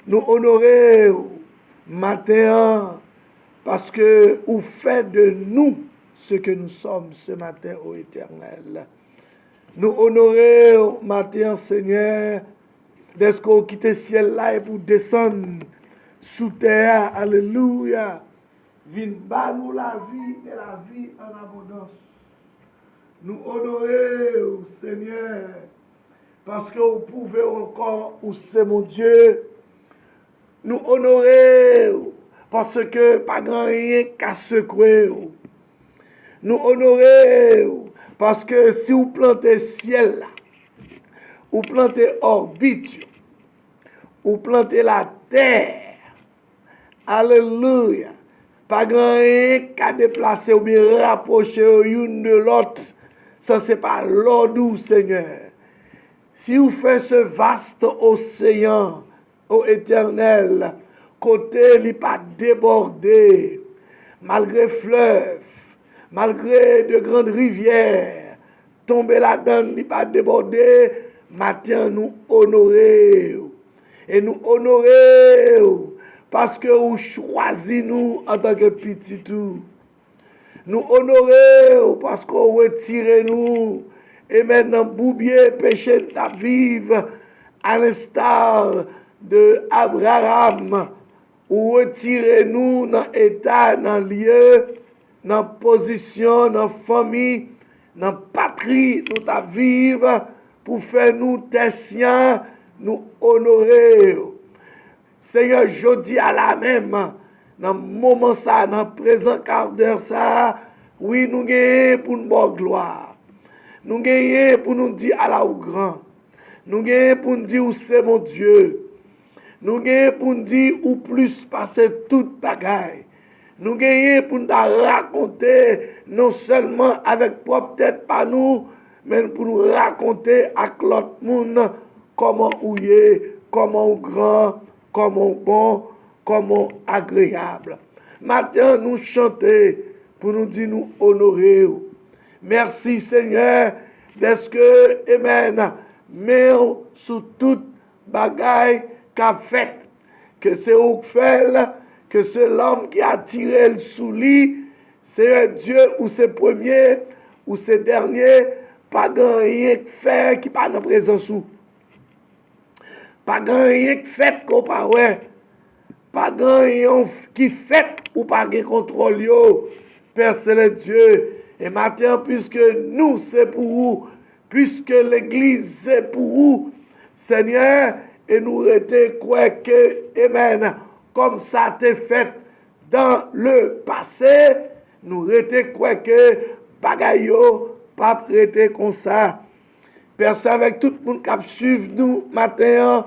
nous honorer matin parce que vous faites de nous ce que nous sommes ce matin au Éternel. Nous honorer matin, Seigneur, d'être qu'on quitte le ciel là et pour descendre sous terre. Alléluia. Vin bas nous la vie et la vie en abondance. Nous honorer, Seigneur, parce que vous pouvez encore, ou c'est mon Dieu, nous honorer, parce que pas grand rien qu'à secouer. Nous honorer, parce que si vous plantez ciel là, vous plantez orbite, vous plantez la terre, alléluia, pas grand rien qu'à déplacer ou bien rapprocher l'une de l'autre, ça c'est pas l'ordre, Seigneur. Si vous faites ce vaste océan, ô Éternel, côté il pas débordé, malgré fleuves, malgré de grandes rivières, tomber là-dedans, il pas débordé, matin nous honorer. Et nous honorer parce que vous choisissez nous en tant que petits tout. Nous honorer parce qu'on retire nous. Et maintenant, boubier, péché, ta vive, à l'instar de Abraham, ou retirez-nous dans l'état, dans le lieu, dans position, dans famille, dans patrie, nous ta vive, pour faire nous tes siens, nous honorer. Seigneur, je dis à la même, dans le moment ça, dans le présent quart d'heure ça, oui, nous gagnons pour une bonne gloire. Nous gagnons pour nous dire à la ou grand. Nous gagnons pour nous dire où c'est mon Dieu. Nous gagnons pour nous dire où plus passer toute bagaille. Nous gagnons pour nous raconter, non seulement avec propre tête par nous, mais pour nous raconter à l'autre monde comment ou est, comment ou grand, comment bon, comment agréable. Maintenant, nous chanter pour nous dire nous honorer. Merci Seigneur, d'être que, amen, mais sous toute bagaille qu'a fait, que c'est au fait, que c'est l'homme qui a tiré le sous lit, c'est Dieu ou c'est premier ou c'est dernier, pas grand rien que faire qui pas dans présence ou. Pas grand rien que fait qu'on pas ouais. Pas grand rien qui fait ou pas de contrôle yo. Père c'est Dieu. Et maintenant, puisque nous, c'est pour vous, puisque l'Église, c'est pour vous, Seigneur, et nous étions quoi que, amen, comme ça t'est fait dans le passé, nous étions quoi que, bagayo, pas prêté comme ça. Père, c'est avec tout le monde qui suit nous matin,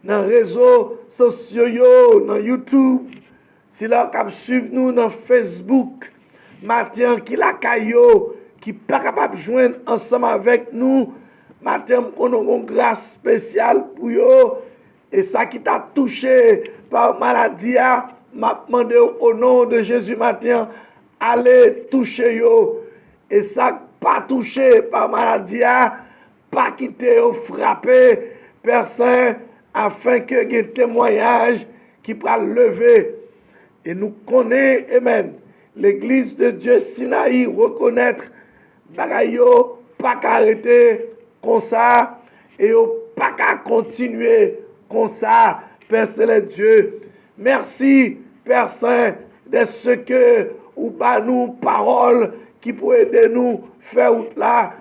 dans les réseaux sociaux, dans YouTube, si là qui suivent nous dans Facebook, matin qui la caillou, qui pas capable de joindre ensemble avec nous, matin on a une grâce spéciale pour eux, et ça qui t'a touché par maladie, m'a demandé au nom de Jésus matin, allez toucher yo, et ça pas touché par maladie, pas quitter ou frapper, Père Saint, afin que y ait témoignage qui pourra lever, et nous connaissons, amen, l'Église de Dieu Sinaï reconnaître bagayo pas qu'arrêter comme ça et pas qu'à continuer comme ça, Père c'est Dieu. Merci Père Saint de ce que ou pas nous paroles qui pour aider nous faire là.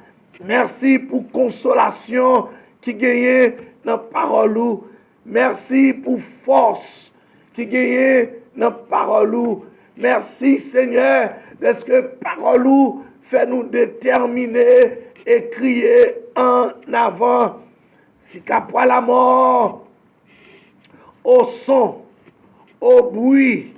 Merci pour consolation qui gagne dans parole ou. Merci pour force qui gagne dans parole ou. Merci Seigneur, parce que parole ou fait nous déterminer et crier en avant. Si qu'après la mort, au son, au bruit,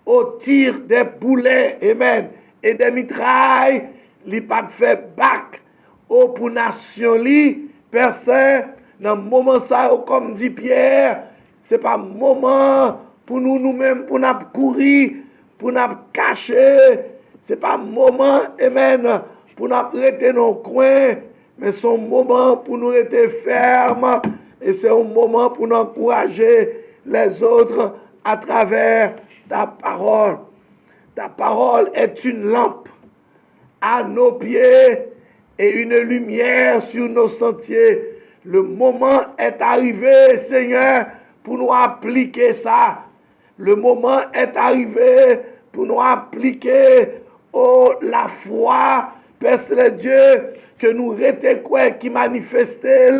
au tir des boulets, amen, et des mitrailles, li pas de fait bac, au pour nation li, personne, dans le moment ça, comme dit Pierre, c'est pas moment pour nous-mêmes, pour nous courir, pour nous cacher, c'est pas moment, amen, pour nous rester dans le coin, mais son moment pour nous rester fermes Et c'est un moment pour nous encourager les autres à travers ta parole. Ta parole est une lampe à nos pieds et une lumière sur nos sentiers. Le moment est arrivé, Seigneur, pour nous appliquer ça. Le moment est arrivé pour nous appliquer la foi, Père Dieu, que nous rété quoi qui manifestait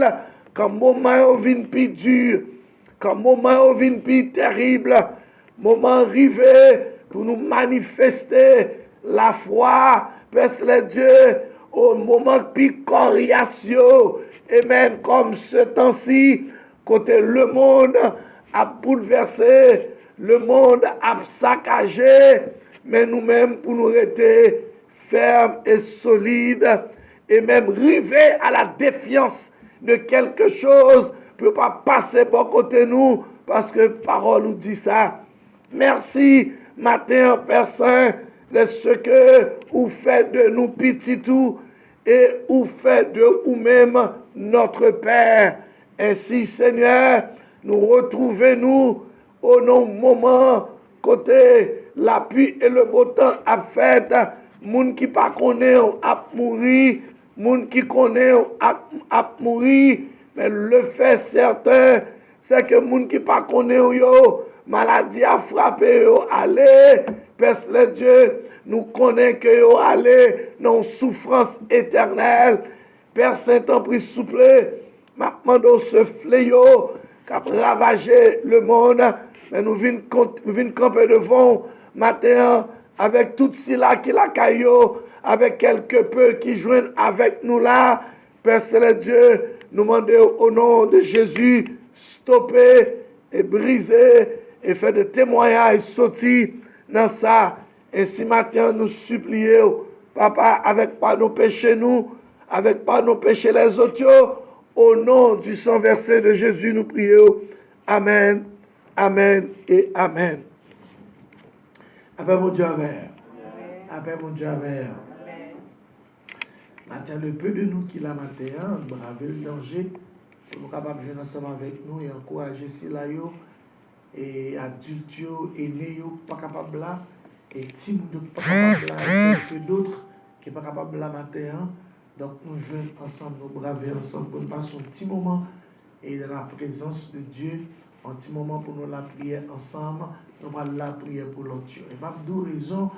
quand moment vient plus dur, quand moment vient plus terrible, moment arrivé pour nous manifester la foi, Père Dieu, au moment plus coriace, amen, comme ce temps-ci, côté le monde a bouleversé, le monde a saccagé, mais nous-mêmes, pour nous rester fermes et solides, et même arriver à la défiance de quelque chose, pour ne pas passer par côté nous, parce que parole nous dit ça. Merci, matin, Père Saint, de ce que vous faites de nous petits tout, et vous faites de vous-même notre Père. Ainsi, Seigneur, nous retrouvons-nous au moment côté l'appui et le beau temps a fait, moun qui pas connaît a mourir, moun qui connaît a mourir, mais le fait certain, c'est que moun qui pas connaît yo, maladie a frappé yo, allez, Père Dieu, nous connaissons que yo allez dans souffrance éternelle. Père Saint-Esprit souple, maintenant ce fléau qui a ravagé le monde, mais nous venons camper devant matin avec tout cela qui la caillou, avec quelque peu qui joignent avec nous là. Père Dieu, nous demandons au nom de Jésus, stopper et briser et faire des témoignages sortis dans ça. Et si matin nous supplions, Papa, avec pas nos péchés nous, avec pas nos péchés les autres, au nom du sang versé de Jésus, nous prions. Amen, amen et amen. Après mon Dieu, amen. Après mon Dieu, amen. Maintenant, le peu de nous qui l'a matin, braver le danger, pour nous capables de jouer ensemble avec nous et encourager si là, et adultes, aînés, pas capables là, et team pas capables là, et quelques d'autres qui pas capables là matin. Donc nous jouons ensemble, nous braver ensemble pour nous passer un petit moment et dans la présence de Dieu, un petit moment pour nous la prière ensemble, nous allons la prière pour l'autre. Et pas deux raisons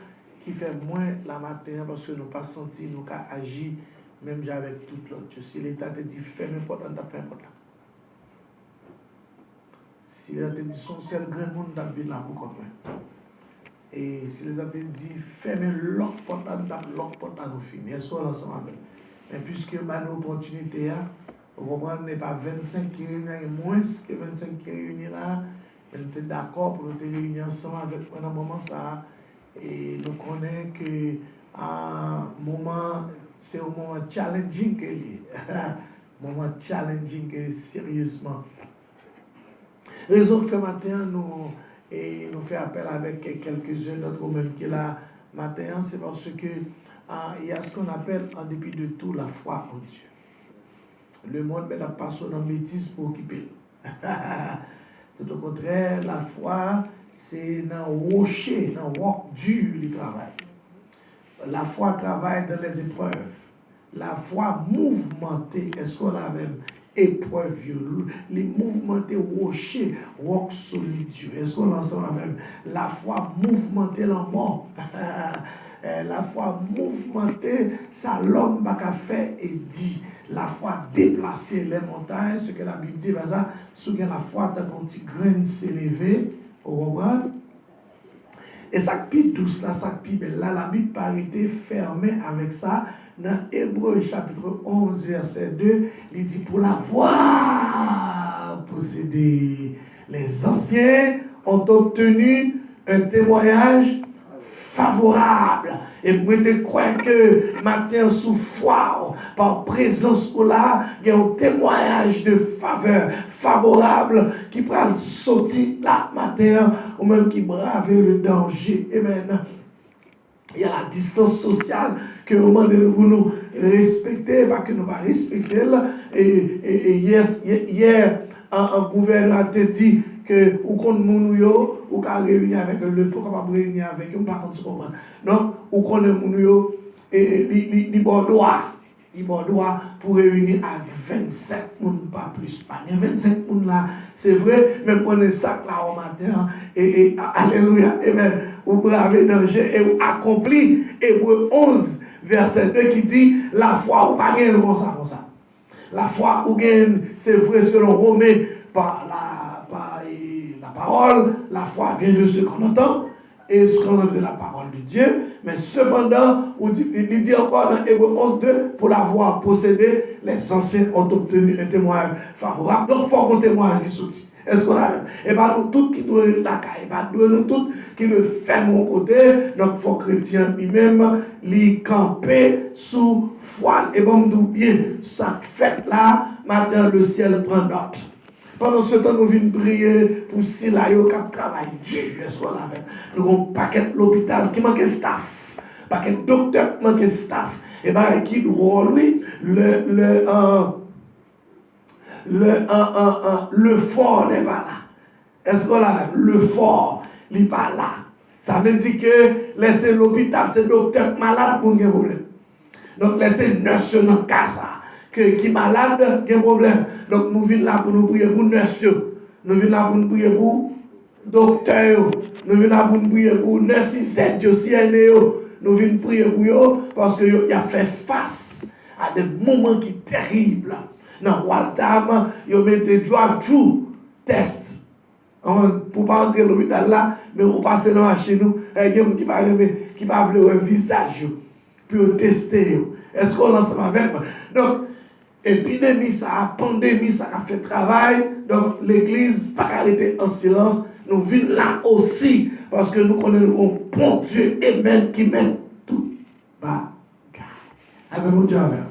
qui fait moins la matin parce que nous pas senti, nous pas agi même avec tout l'autre. Si l'État te dit fais n'importe quoi, t'as fait n'importe quoi. Si l'État te dit son seul grand monde, t'as vu là pour comprendre. Et si l'État te dit fermez l'autre porte, t'as l'autre porte à nous finir. Est-ce qu'on l'ensemble avec? Mais puisque bah, l'opportunité, vous comprenez, n'est pas 25 qui réunissent, moins que 25 qui réunissent là, mais nous sommes d'accord pour nous réunir ensemble avec un moment ça. Et nous connaissons que un moment, c'est un moment challenging que moment challenging que sérieusement. Raison que fait matin, nous faisons appel avec quelques-uns d'entre nous-mêmes qui est là matin, c'est parce que il y a ce qu'on appelle, en dépit de tout, la foi en Dieu. Le monde n'a pas son bêtise pour occuper. Tout au contraire, la foi, c'est dans le rocher, dans le roc dur du travail. La foi travaille dans les épreuves. La foi mouvementée, est-ce qu'on a même épreuve, les mouvementés rochers, roc solide. Est-ce qu'on a même la foi mouvementée la mort? La foi mouvementée, ça l'homme n'a fait et dit. La foi déplacer les montagnes, ce que la Bible dit, ça, ce que la foi d'un petit grain s'élever, au revoir. Et ça plus douce là, ça plus belle là, la Bible pas été fermée avec ça. Dans Hébreux chapitre 11, verset 2, il dit pour la voix possédée, les anciens ont obtenu un témoignage favorable. Et vous mettez croire que matin sous foi, par présence ou là, il y a un témoignage de faveur favorable qui peut sortir là matin, ou même qui brave le danger. Et maintenant, il y a la distance sociale que vous nous respecter, pas que nous pas respecter. Et hier, un gouverneur te dit que ou compte moun yo ou ka réunir avec le pour capable réunir avec eux par contre comprendre non ou connaît moun yo et di bordoa pour réunir avec 27 moun pas plus pas 25 moun là c'est vrai même on est sac là au matin et alléluia amen ou braver danger et ou accompli Hébreux 11 verset 2 qui dit la foi ou pas gagne comme ça la foi ou gagne c'est vrai selon Romains par la parole, la foi vient de ce qu'on entend et ce qu'on entend de la parole de Dieu. Mais cependant, il dit encore dans Hébreux 11, 2, pour l'avoir possédé, les anciens ont obtenu un témoignage favorable. Donc, il faut qu'on témoigne qui sortit. Est-ce qu'on a? Et bien, nous tous qui doivent la caille, et bien, nous tous qui le fait mon côté, donc, il faut chrétien lui-même, lui camper sous foi. Et bon, nous bien, ça fait là, matin, le ciel prend note. Pendant ce temps, nous venons prier pour Silayo qui travaille dur. Est-ce qu'on a fait? Nous avons un paquet de l'hôpital qui manque de staff. Paquet de docteurs qui manque de staff. Et bien, qui doit, lui, le fort n'est pas là. Est-ce qu'on a le fort n'est pas là? Ça veut dire que laisser l'hôpital, c'est docteur malade pour un problème. Donc, laisser nurse dans le cas ça. Qui est malade, qui a un problème. Donc nous venons là pour nous prier pour nurse. Nous venons là pour nous prier pour docteur. Nous venons là pour nous prier pour nurse aussi. Nous venons prier pour eux parce qu'ils ont fait face à des moments qui sont terribles. Dans Waltham, ils ont mis des drive-through tests. Pour ne pas entrer dans l'hôpital là, mais pour passer dans chez nous, il y a des gens qui va avoir un visage pour tester. Est-ce qu'on est ensemble avec moi? Donc, épidémie, ça, pandémie, ça a fait travail. Donc, l'église, pas arrêter en silence. Nous venons là aussi, parce que nous connaissons un bon Dieu et même qui mène tout bas. Amen, mon Dieu, amen.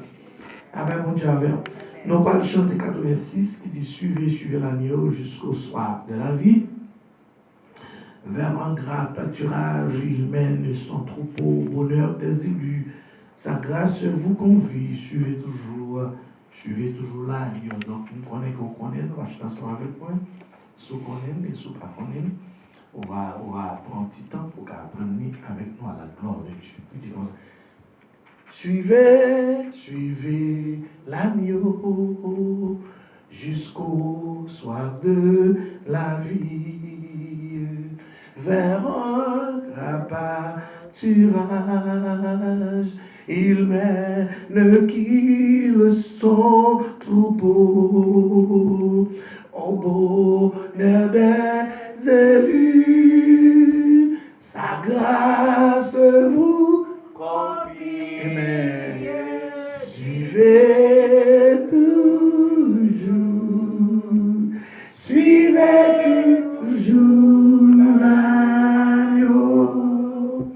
Amen, mon Dieu, amen. Nous allons chanter 86 qui dit suivez l'agneau jusqu'au soir de la vie. Vers un grand pâturage, il mène son troupeau au bonheur des élus. Sa grâce vous convie, suivez toujours l'agneau. Donc, nous connaissons, nous achetons ensemble avec moi. Si vous connaissez et si vous ne connaissez pas, on va prendre un petit temps pour apprendre avec nous à la gloire de Dieu. Il dit comme ça. Suivez l'agneau jusqu'au soir de la vie, vers un grand pâturage. Il mène qu'il son troupeau au bonheur des élus. Sa grâce vous convie. Amen. Suivez toujours l'agneau.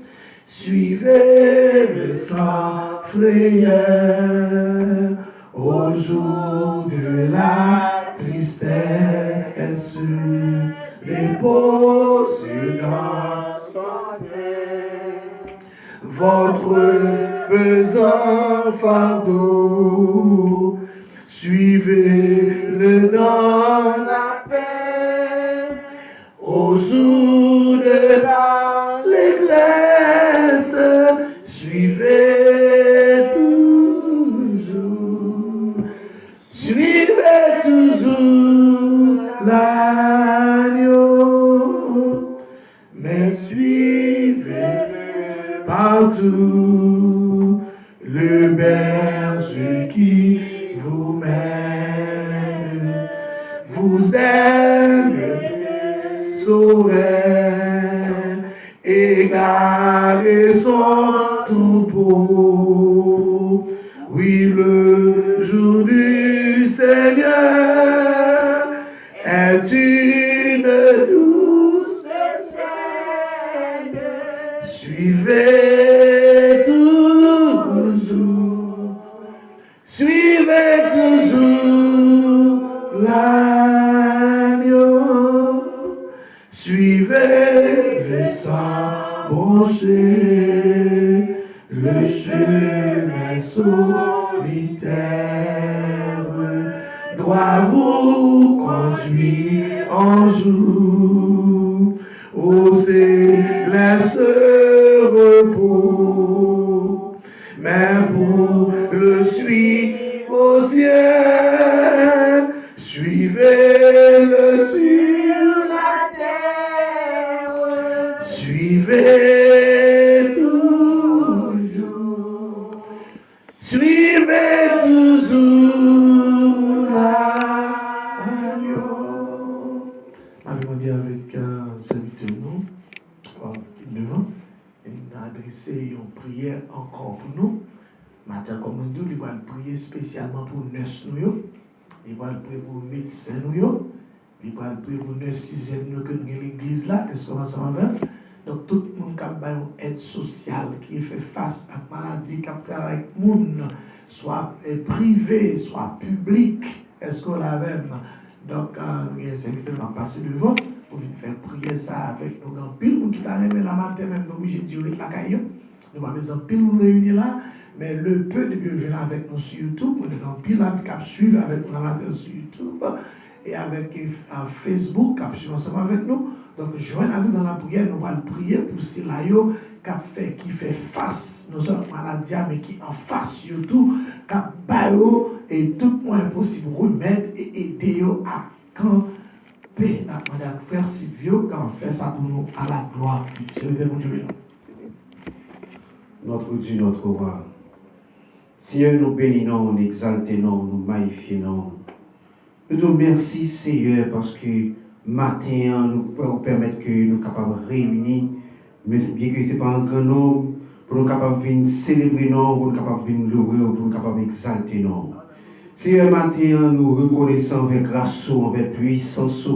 Suivez le sang frayeur au jour de la tristesse. Dépose dans son sein votre pesant fardeau. Suivez-le dans la paix au jour de l'allégresse. Suivez toujours l'agneau, mais suivez partout le berger qui vous mène, vous aime, saurait égarer son troupeau. Oui, le jour du Seigneur est une douce chaîne. Suivez toujours l'agneau. Suivez le sang branché, le chemin solitaire doit vous conduire Suivez-le sur la terre, suivez toujours, suivez toujours l'agneau. Avons dit avec un serviteur nous, devant, et nous avons adressé une prière encore pour nous. Matin, comme nous dit, il va prier spécialement pour nous. Il va prier pour les médecins, il va prier pour les 6e que nous avons l'église là, est-ce qu'on va s'en faire? Donc tout le monde qui a une aide sociale, qui fait face à la maladie, qui travaille avec le monde, soit privé, soit public, est-ce qu'on l'a même? Donc nous avons simplement passer devant pour venir faire prier ça avec nos grands piles, qui t'a remis la matin même, nous obligés de dire la caillou. Nous avons besoin de pile nous réunir là. Mais le peu de bienvenus avec nous sur YouTube, on est en pile qui suivre avec nous sur YouTube et avec Facebook qui suivre ensemble avec nous. Donc, joignez nous dans la prière, nous allons prier pour ces laïos qui fait face, non seulement maladie, mais qui en face surtout, qui baillot et tout moins possible remettre et aider à camper. Nous allons faire Silvio qui fait ça pour nous à la gloire. C'est le bon Dieu. Notre Dieu, notre roi. Seigneur, nous bénissons, nous exaltons, nous magnifions. Nous te remercions, Seigneur, parce que matin, nous pouvons permettre que nous soyons capables de réunir, mais bien que ce n'est pas un grand nombre, pour nous capables de célébrer, pour nous capables de louer, pour nous capables d'exalter. Seigneur, matin, nous reconnaissons avec grâce, avec puissance,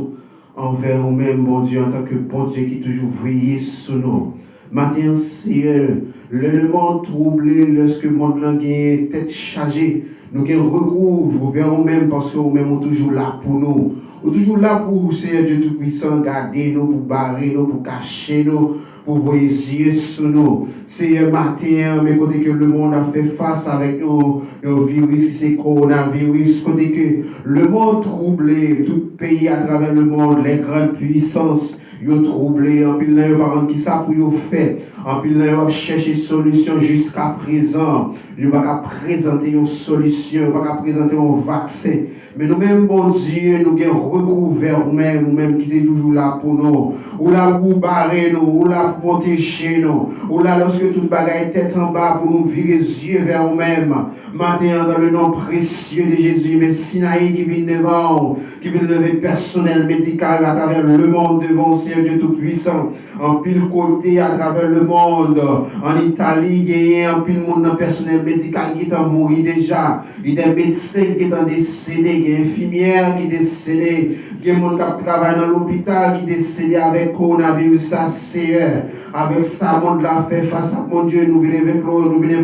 envers nous-mêmes, mon Dieu, en tant que bon Dieu qui toujours veille sur nous. Matin, Seigneur, le monde troublé, lorsque le monde a tête chargée, nous recouvre vers nous-mêmes parce que nous-mêmes sommes toujours là pour nous. Nous sommes toujours là pour, Seigneur Dieu Tout-Puissant, garder nous, pour barrer nous, pour cacher nous, pour voir les yeux sur nous. Seigneur, matin, mais côté que le monde a fait face avec nos virus, c'est coronavirus, côté que le monde troublé, tout pays à travers le monde, les grandes puissances, ils troublé, en pile là, par exemple, qui ça pour y faire. En pile là, ils chercher solution jusqu'à présent. Ils ne vont pas présenter une solution, ils ne vont pas présenter un vaccin. Mais nous-mêmes, bon Dieu, nous avons recouvert nous-mêmes, nous-mêmes qui sommes toujours là pour nous. Ou là pour barrer nous, ou là pour protéger nous. Ou là lorsque toute bagaille est tête en bas pour nous virer les yeux vers nous-mêmes. Maintenant, dans le nom précieux de Jésus, mais Sinaï qui vient devant, qui vient lever personnel médical à travers le monde devant Seigneur Dieu Tout-Puissant. En pile côté à travers le monde, en Italie, il y a un pile monde personnel médical qui est mort déjà. Il y a des médecins qui sont décédés, il y a des infirmières qui sont décédées, il y a des gens qui travaillent dans l'hôpital qui sont décédés avec coronavirus, ça Seigneur. Avec ça, monde l'a fait face à mon Dieu. Nous venons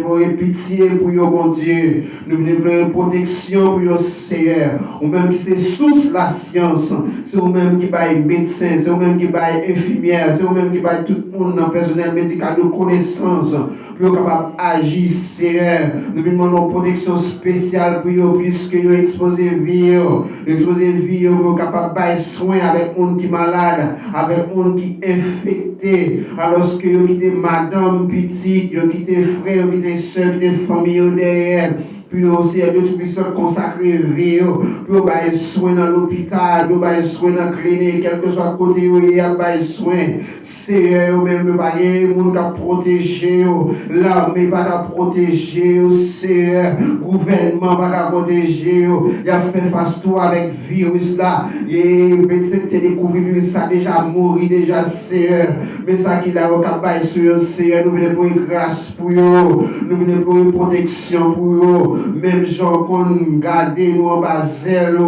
pleurer pitié pour eux, mon Dieu. Nous venons pleurer protection pour eux, Seigneur. Ou même qui c'est source la science. C'est vous-même qui baille médecin, c'est vous-même qui baille infirmière, c'est vous-même qui baille tout le monde dans le personnel médical de connaissance. Pour eux capables d'agir, Seigneur. Nous demandons une protection spéciale pour eux, puisque ils ont exposé vie. Exposé vie, pour eux capables de bailler soin avec monde qui est malade, avec monde qui est infecté. Alors que vous quittez madame petite, vous quittez frère, vous quittez soeur, vous quittez famille derrière. Puis aussi, Dieu Tout-Puissant consacrer vie, puis vous avez soin dans l'hôpital, puis vous avez soin dans la clinique, quel que soit le côté où il y a des soins. C'est eux-mêmes, vous avez des gens qui protégent, l'armée va protéger, c'est le gouvernement va protéger, il a fait face toi avec le virus là, et médecin qui découvert le virus, ça déjà mort, déjà c'est mais ça qu'il a au capable sur c'est nous venons pour grâce pour eux, nous venons pour protection pour eux. Même gens qu'on garde nous en bas zèle,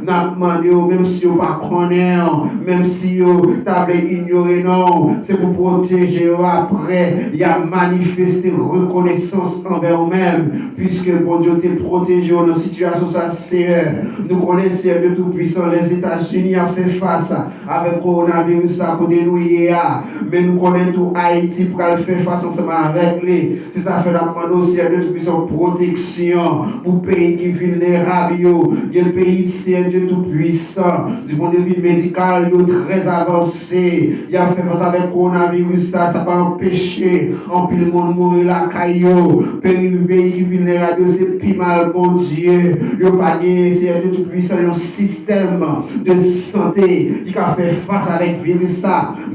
n'a demandé même si vous pas connaître, même si vous t'avez ignoré non, c'est pour protéger après. Il y a manifesté reconnaissance envers vous-même, puisque bon Dieu t'est protégé dans une situation ça c'est. Nous connaissons Dieu Tout-Puissant, les États-Unis a fait face avec coronavirus à côté de nous hier, mais nous connaissons tout Haïti pour faire face ensemble avec lui. C'est ça fait la demande aussi à Dieu Tout-Puissant protection. puissant pour pays qui vulnérable. Il y a un pays, c'est Dieu tout-puissant. Du point de vue médical, il est très avancé. Il a fait face avec le coronavirus, ça n'a pas empêché. En plus, le monde mourir la caillou. Pays qui vulnérable, c'est plus mal, bon Dieu. Il n'y a pas gagné, c'est Dieu tout-puissant. Il y a un système de santé qui a fait face avec le virus.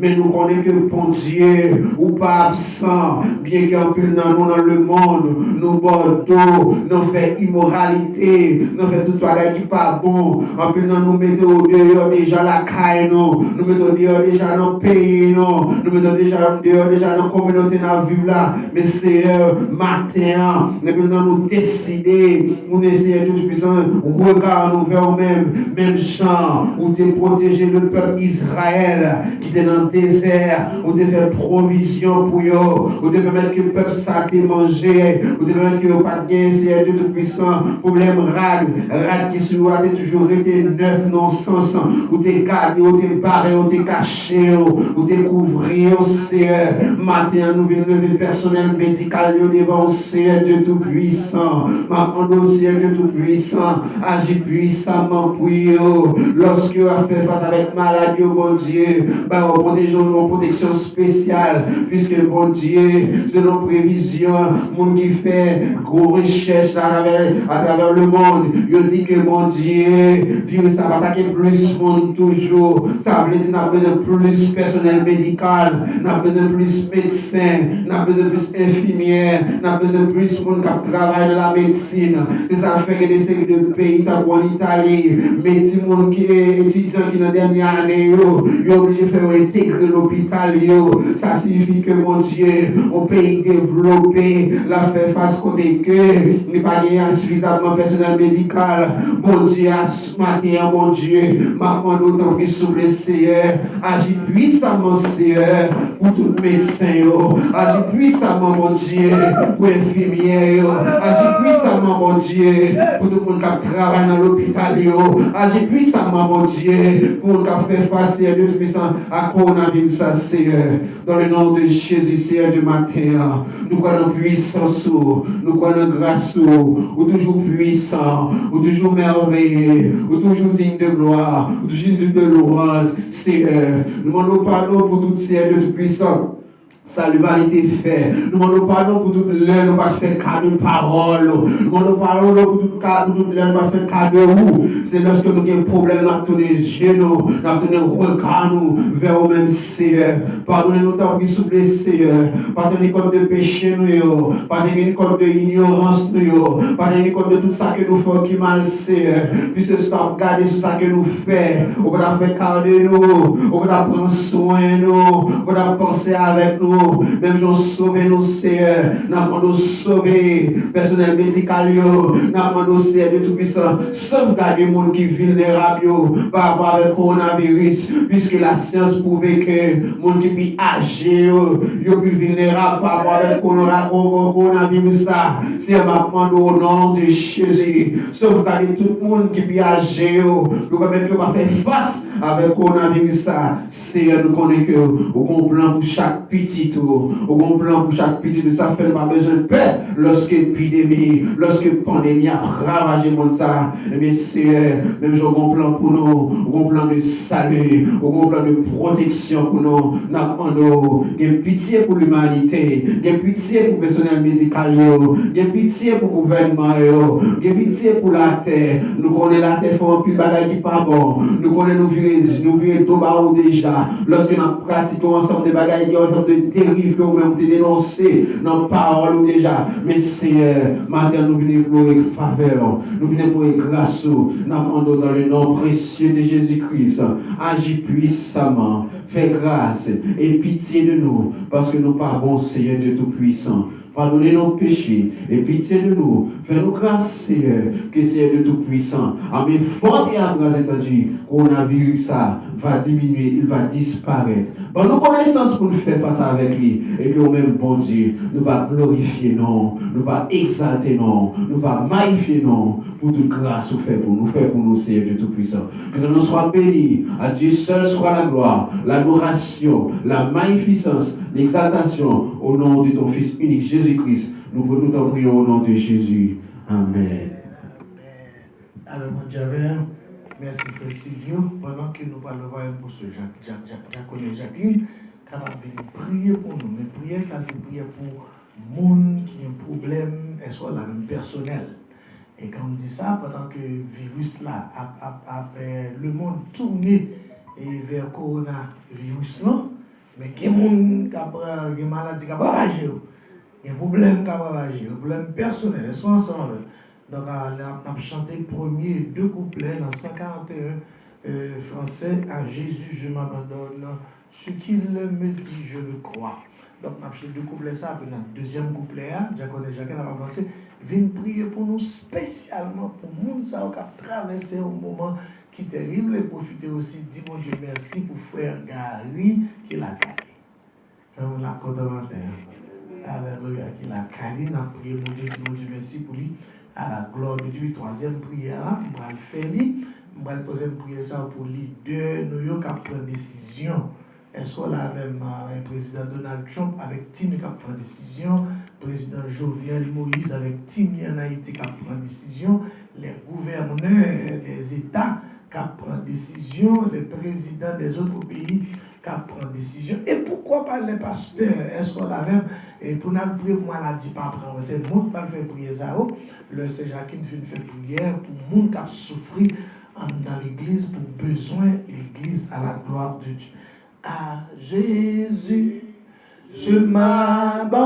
Mais nous connaissons que bon Dieu, ou pas absent, bien qu'en plus dans le monde, nous bordeaux, nous faisons immoralité, nous faisons tout ça qui n'est pas bon. En plus, nous mettons dehors déjà la caille, nous mettons dehors déjà nos pays, nous mettons déjà dehors déjà nos communautés dans vivre là. Mais c'est matin, nous décider, nous essayer tout puissant, regarde nous vers nous-mêmes, même champ, où tu protéger le peuple Israël qui était dans le désert, où tu fait provision pour eux, où tu mettre que le peuple ça te manger, où tu mettre que le pas de gain, c'est Dieu tout-puissant, problème rad qui sur a toujours été neuf, non sens, où tu es gardé, où tu es barré, où tu es caché, où tu es couvert, c'est matin, nous venons lever personnel médical devant c'est Dieu tout-puissant, ma c'est Dieu tout-puissant, agis puissamment pour eux, lorsque tu as fait face avec maladie, bon Dieu, ben, on protège en protection spéciale, puisque bon Dieu, selon prévision, monde qui fait gros recherche à travers le monde, il dit que bon Dieu, virus ça va attaquer plus monde toujours. Ça veut dire qu'on a besoin de plus personnel médical, on a besoin de plus médecins, on a besoin de plus infirmières, on a besoin de plus monde qui travaille dans la médecine. C'est ça fait que des séries de pays, en Italie, mais des gens qui est étudiant qui dans la dernière année, ils sont obligés de faire intégrer l'hôpital. Ça signifie que mon Dieu, au pays développé, la fait face côté que il n'est pas suffisamment personnel médical. Mon Dieu, à ce matin, mon Dieu, ma demande autant plus souple, Seigneur, agis puissamment, Seigneur, pour tout médecin, agis puissamment, mon Dieu, pour infirmière, agis puissamment, mon Dieu, pour tout le monde qui travaille dans l'hôpital, agis puissamment, mon Dieu, pour le monde qui fait face, Seigneur, Dieu puissant, à coronavirus, Seigneur, dans le nom de Jésus, Seigneur, du matin, nous croyons puissance, nous croyons grâce, ou toujours puissant, ou toujours merveilleux, ou toujours digne de gloire, ou toujours digne de louange, Seigneur. Nous demandons pardon pour toutes ces Dieu puissants. Ça l'humanité fait. Nous demandons pardon pour toute l'heure, nous pas faire cas de parole. Nous demandons pardon pour toute l'heure, nous pas faire cas de roue. C'est lorsque nous avons un problème, nous avons tourné genoux, nous avons tourné regard vers nous-mêmes, Seigneur. Pardonnez-nous tant pis, s'il vous plaît, Seigneur. Pardonnez-nous comme de péché, nous. Pardonnez-nous comme de ignorance, nous. Pardonnez-nous comme de tout ça que nous faisons qui mal, Seigneur. Puisque c'est pas regarder sur ça que nous faisons. On va faire cas de nous. On va prendre soin de nous. On va penser avec nous. Même si on sauve nos Seigneur, nous demandons sauver personnel médical, nous demandons Seigneur de tout-puissant, sauvegarder les gens qui sont vulnérables par rapport avec le coronavirus, puisque la science prouve que les gens qui sont âgés, sont plus vulnérables par rapport avec le coronavirus. C'est un demande au nom de Jésus, sauvegarder tout le monde qui est âgé, nous permettre de faire face avec le coronavirus. Seigneur, nous connaissons que au plan pour chaque petit. Au bon plan pour chaque petit, ça fait pas besoin de peur lorsque l'épidémie, lorsque la pandémie a ravagé le monde. Mais c'est même au bon plan pour nous, au bon plan de salut, au bon plan de protection pour nous. Nous avons pitié pour l'humanité, pitié pour le personnel médical, pitié pour le gouvernement, pitié pour la terre. Nous connaissons la terre, faut un peu de bagaille qui pas bon. Nous connaissons nous vivons tout bas déjà. Lorsque nous pratiquons ensemble des bagailles qui ont de terrible que vous-même te dénoncé dans la parole déjà. Mais Seigneur, maintenant nous venons pour une faveur, nous venons pour une grâce. Nous demandons dans le nom précieux de Jésus-Christ, agis puissamment, fais grâce et pitié de nous, parce que nous pas bons, Seigneur Dieu Tout-Puissant. Pardonnez nos péchés et pitié de nous. Fais-nous grâce, Seigneur, que Seigneur de Tout-Puissant, à mes fortes et à grâce étendues, coronavirus ça va diminuer, il va disparaître. Par nos connaissances pour nous faire face avec lui, et que nous-mêmes, bon Dieu, nous va glorifier, non, nous va exalter, non, nous va magnifier, non, pour toute grâce nous fait pour nous, Seigneur Dieu Tout-Puissant. Que nous soyons bénis, à Dieu seul soit la gloire, l'adoration, la magnificence, l'exaltation, au nom de ton Fils unique, Jésus-Christ. Nous t'en prions au nom de Jésus. Amen. Alors, mon Dieu, merci Frère Silvio. Pendant que nous parlons pour ce Jacques et Jacqueline, capable de prier pour nous. Mais prier, ça, c'est prier pour le monde qui a un problème, et soit la même personnel. Et quand on dit ça, pendant que le virus là, le monde tourné vers le coronavirus là, mais il y a des gens qui ont des maladies qui ont ravagé. Il y a un problème qui a ravagé, un problème personnel, ils sont ensemble. Donc, on a chanté le premier deux couplets dans 141 français. À Jésus, je m'abandonne. Ce qu'il me dit, je le crois. Donc, on a chanté deux couplets ça. Puis, dans le deuxième couplet, Jacques a avancé. Viens prier pour nous spécialement pour les gens qui ont traversé un moment qui est terrible. Et profiter aussi, dis mon Dieu merci pour frère Gary qui l'a calé. On l'a condamné. Alléluia, qui l'a calé. On a prié mon Dieu, dis mon Dieu merci pour lui. À la gloire de Dieu, troisième prière, on va le faire. On va le troisième prière ça pour les deux, nous qui prendre décision. Est-ce qu'on a même un président Donald Trump avec Tim qui prend décision, président Jovenel Moïse avec Tim en Haïti qui prend décision, les gouverneurs des États qui prennent décision, les présidents des autres pays qui prennent décision. Et pourquoi pas les pasteurs? Est-ce qu'on a même, et pour nous prier pour maladie, pas prendre, c'est le monde qui va faire prier ça. Le Saint-Jacques vient faire prière pour le monde qui a souffert dans l'église, pour besoin de l'église à la gloire de Dieu. À Jésus, je m'abandonne,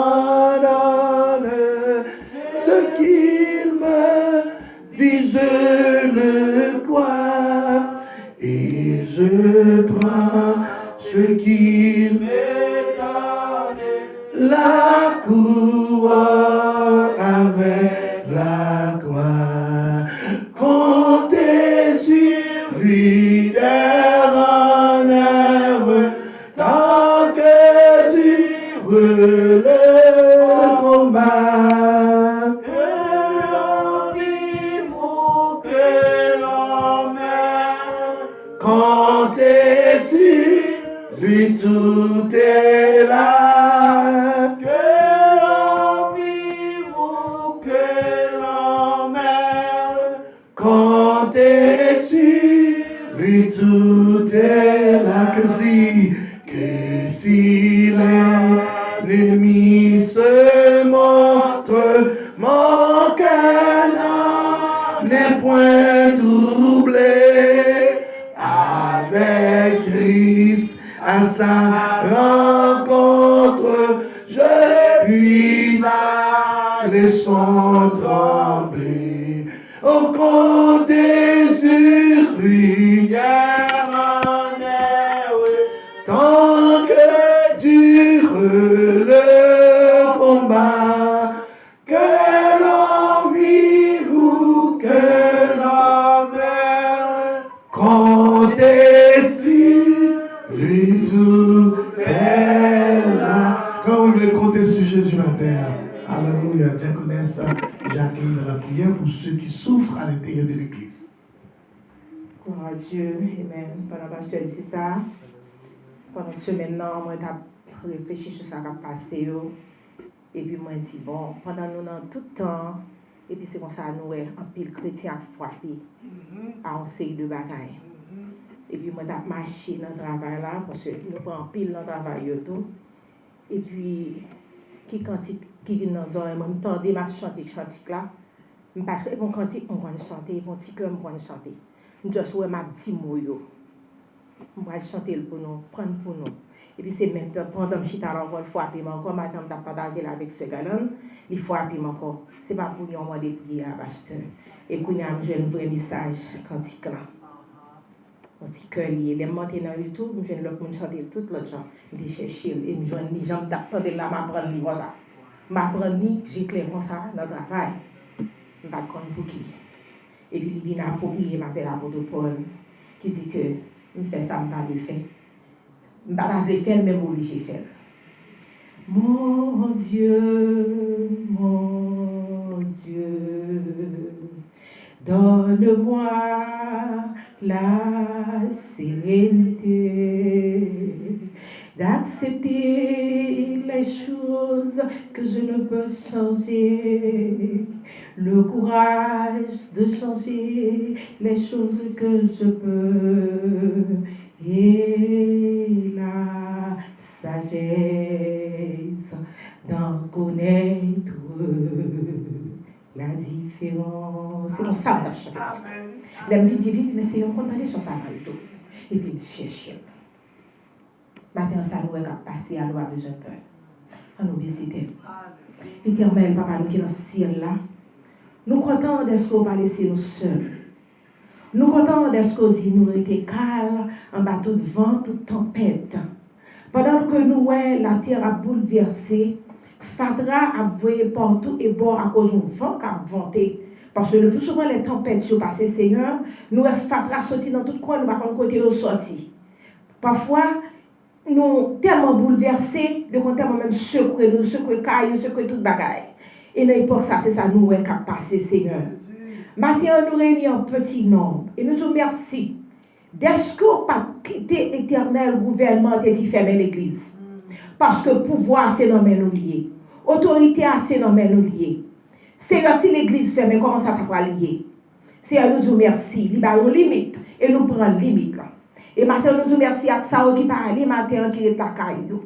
ce qu'il me dit, je le crois, et je prends ce qu'il me donne, la couronne avec la croix, comptez sur lui d'un honneur, tant que dure le combat. Que l'on vive ou que l'on meure, comptez sur lui tout est là. Que l'on vive ou que l'on meure, comptez sur lui tout est là. Que si l'ennemi se montre, mon cœur n'est point doublé. Avec Christ à sa rencontre, je puis aller sans trembler. Oh, comptez sur lui, tant que dure le combat, que l'on vive ou que l'on meure, comptez sur lui tout est là. Quand on veut compter sur Jésus la terre, alléluia, Dieu connaît ça. Jacqueline de la prière pour ceux qui souffrent à l'intérieur de l'église. Gloire à Dieu, amen. Pendant que je te dis ça, pendant ce maintenant, moi, j'ai réfléchi sur ça qui a passé. Et puis, moi, j'ai dit, bon, pendant nous, dans tout le temps, et puis c'est comme ça, nous, un pile chrétien frappé à un série de bagailles. Et puis, moi, j'ai marché dans le travail là, parce que nous prenons pile dans le travail. Et puis, qui cantique, qui vient dans les oreilles, moi, je tendais ma chanter là. Parce que mon cantique, je vais chanter, mon petit cœur, je vais chanter. Je vais ma petit mot. Je vais chanter pour nous, prendre pour nous. Et puis, c'est maintenant, pendant que je suis encore, il faut appeler encore, maintenant, je vais partager avec ce gars-là, il faut appeler encore. Ce n'est pas pour nous demander de prier à pasteur. Et puis, j'ai un vrai message cantique là. Mon petit cœur lié. Les montées dans YouTube, je viens l'autre monde chanter tout l'autre gens. Je cherche et je joins les gens d'attendre là, m'apprendre comme ça. M'apprendre, j'ai clair comme ça dans le travail. Je ne sais pas pour qui. Et puis, il vient approprier, m'appelle l'apôtre Paul, qui dit que je fais ça, je ne vais pas le faire. Je ne vais pas le faire, mais je suis obligé de faire. Mon Dieu, donne-moi la sérénité d'accepter les choses que je ne peux changer, le courage de changer les choses que je peux, et la sagesse d'en connaître la différence. C'est comme ça que je chante. La vie vite, mais c'est un condamné sur sa vie. Et puis, cherche. Matin, ça nous est passé à l'eau à besoin de peur. En obésité. Éternel, papa, nous qui est dans le ciel là, nous comptons de ce qu'on va laisser nous seuls. Nous comptons de ce qu'on dit, nous étions calmes, en bas tout vent, toute tempête. Pendant que nous, la terre a bouleversé, Fatra a voyé partout et bord à cause du vent qui a vanté. Parce que le plus souvent, les tempêtes sont passées, Seigneur, nous, Fatra sorti dans tout coin, nous ne côté où sorti. Parfois, nous tellement bouleversés, de qu'on tellement même secouer nous, secouer cailloux, secouer toute bagaille. Et n'importe ça, c'est ça nous qui a passé, Seigneur. Maintenant, nous réunissons en petit nombre. Et nous disons merci. D'est-ce qu'on pas quitté l'éternel gouvernement et d'y fermer l'église? Parce que pouvoir, c'est dans nous lié. Autorité, c'est dans nous lié. Seigneur, si l'église ferme, comment ça t'a lié? Seigneur, nous disons merci. Il y a une limite. Et nous prenons limite. Et maintenant, nous disons merci à ça qui parle, maintenant qui est à caillou.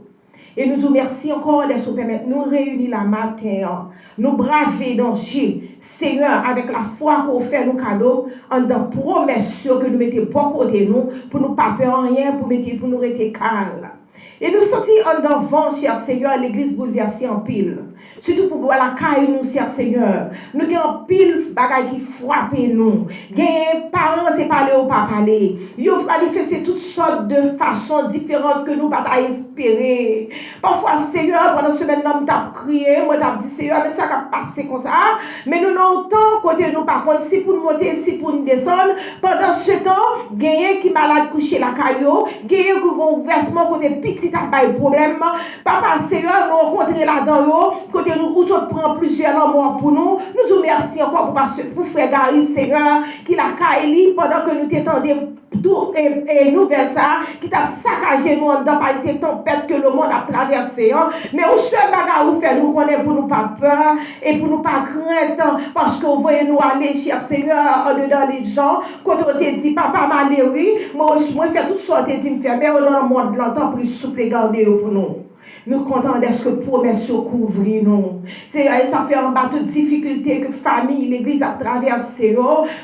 Et nous disons merci encore de nous permettre nous réunir la matin, nous braver danger, Seigneur, avec la foi qu'on fait nos cadeaux, en dans promesse que nous mettons pas côté nous, pour nous pas peur rien, pour nous rester calmes. Et nous sentir en devant, cher Seigneur, l'église bouleversée en pile. Surtout pour voir la caille, nous, cher Seigneur. Nous avons pile bagaille qui frappe nous. Les parents, c'est parler ou pas parler. Ils ont manifesté toutes sortes de façons différentes que nous pas espérer. Parfois, Seigneur, pendant ce semaine, nous avons crié, moi t'ai dit, Seigneur, mais ça va passer comme ça. Mais nous n'avons tant côté nous, par contre, si pour nous monter, si pour nous descendre, pendant ce temps, gagner qui malade couché la caillou, gagner qui ont versement côté petit à pas de problème. Papa, Seigneur, nous rencontrer là-dedans, côté nous, où tu prends plusieurs morts pour nous. Nous vous remercions encore pour frère Gary, Seigneur, qui l'a caillé pendant que nous t'étendons tout et nouvelle ça, qui t'a saccagé nous dans par des tempêtes que le monde a traversé. Mais au seul bagage où fait nous connaît pour nous pas peur et pour nous pas craindre, parce que vous voyez nous aller, cher Seigneur, en dedans les gens, quand on te dit, papa m'a oui, moi fais toutes sortes de dit, mais dans le monde, l'entend pris souple et garder pour nous. Nous comptons d'être que promesse couvrir nous. Ça fait un bas de difficulté que famille, l'église a traversé.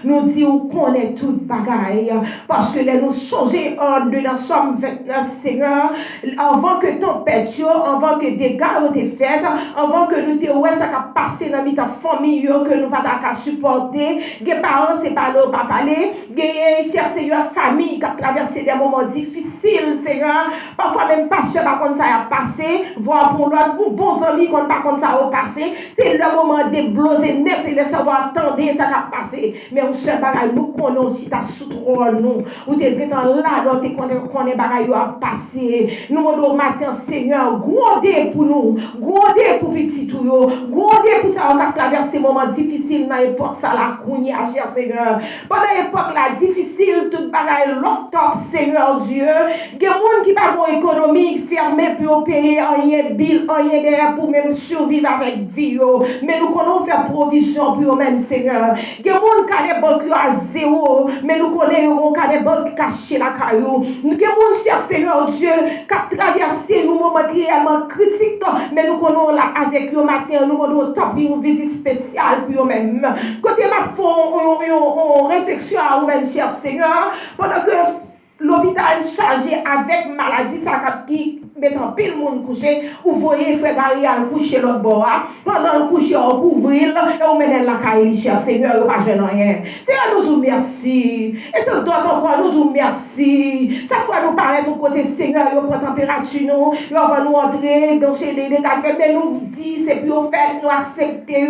Nous disons qu'on est toute bagaille. Parce que nous changer en dedans Somme 29, Seigneur, avant que tempête, avant que dégâts ont été faits, avant que nous te ouais, ça a passé dans notre famille, que nous pas qu'à supporter. Les parents, c'est pas là, pas parler. Les cher Seigneur, famille qui a traversé des moments difficiles, Seigneur. Parfois même pasteur, par contre, ça a passé. Voir pour l'autre, pour bons amis, qu'on par contre ça au passé, c'est le moment de bloser net et de savoir attendre ça va passer. Mais on se bagaille, nous connaissons aussi ta souterrain, nous, ou t'es dans là, donc t'es qu'on est bagaille à passer. Nous demandons au matin, Seigneur, grondez pour nous, grondez pour petit tout, grondez pour ça, on a traversé moments difficiles dans l'époque, ça la cougne, cher Seigneur. Pendant l'époque là, difficile, toute bagaille, l'octobre, Seigneur Dieu, il y a des gens qui n'ont pas d'économie fermée pour payer rien bill, rien derrière pour même survivre avec vie. Mais nous connaissons faire provision pour eux-mêmes, Seigneur. Il y a des gens qui ont des banques à zéro, mais nous connaissons des banques qui cachent la caillou. Nous avons des gens, cher Seigneur Dieu, qui ont traversé nos moments réellement critiques, mais nous connaissons là avec eux matin, nous avons tant pis une visite spéciale pour eux-mêmes. Côté ma font une réflexion à eux-mêmes, cher Seigneur, pendant que l'hôpital chargé avec maladie, ça qui met en pile monde couché, ou voyez frère Garial coucher l'autre bord, pendant le coucher on couvrir et on met la caille cher Seigneur, pas jeune rien. Seigneur, nous disons merci. Et tant d'autres encore, nous disons merci. Chaque fois nous paraît de côté Seigneur, il prend température nous, il va nous entrer dans chez les dégâts, mais nous dit c'est plus au fait, nous accepter,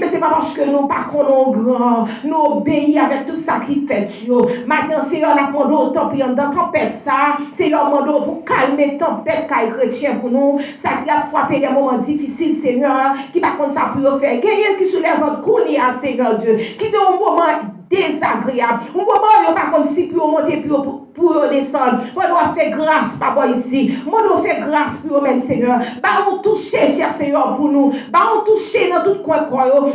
mais c'est pas parce que nous pas qu'on grand, nous obéissons avec tout ça qui fait Dieu. Maintenant Seigneur, la demandé autant puis dans tempête ça, Seigneur demandé pour calmer tempête caille chrétien pour nous, ça qui a frappé des moments difficiles, Seigneur, qui par contre ça peut faire. Gagner qui sous les autres couilles, Seigneur Dieu, qui dans un moment désagréable. Un moment, yo pas contre si pour monter pour descendre. Moi, doit faire grâce, papa, ici. Moi, doit faire grâce pour vous-même, Seigneur. Bah, on touche, cher Seigneur, pour nous. Bah, on touche dans tout coin,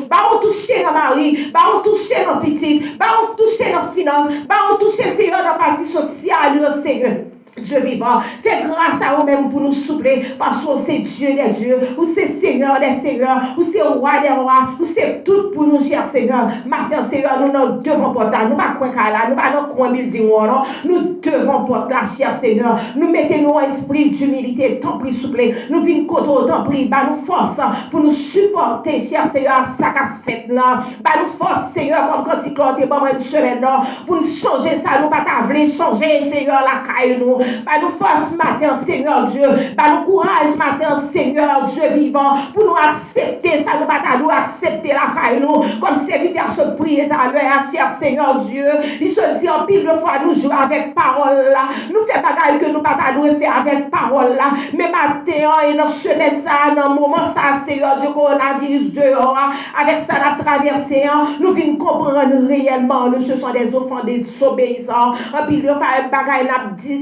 bah, on touche dans Marie. Bah, on touche dans petite. Bah, on touche dans finance. Bah, on touche, Seigneur, dans la partie sociale, Seigneur. Dieu vivant, fais grâce à vous-même pour nous soupler, parce que c'est Dieu des dieux, ou c'est Seigneur des seigneurs, ou c'est roi des rois, ou c'est tout pour nous, cher Seigneur. Matin, Seigneur, nous ne devons pas là, nous ne pouvons pas là, nous ne pouvons pas building, nous devons pas là, cher Seigneur. Nous mettons un esprit d'humilité, tant pis, souple. Nous venons côté, tant pis, bah nous force pour nous supporter, cher Seigneur, ça qu'a fait là. Bah nous force, Seigneur, comme quand il clôt, une semaine là, pour nous changer ça, nous pas t'avler, changer, Seigneur, la caille nous. Bah nous force matin, Seigneur Dieu. Bah nous courage matin, Seigneur Dieu vivant, pour nous accepter ça, nous pas nous accepter la caille nous, comme serviteur se prie à l'heure, cher Seigneur Dieu. Il se dit en pile de fois, nous jouons avec parole là. Nous faisons bagaille que nous pas nous faire avec parole là. Mais matin, et dans semaine ça, dans le moment ça, Seigneur Dieu, coronavirus dehors, avec ça, la traversée, nous venons comprendre réellement, nous ce sont des enfants désobéissants. En pile de fois, bagaille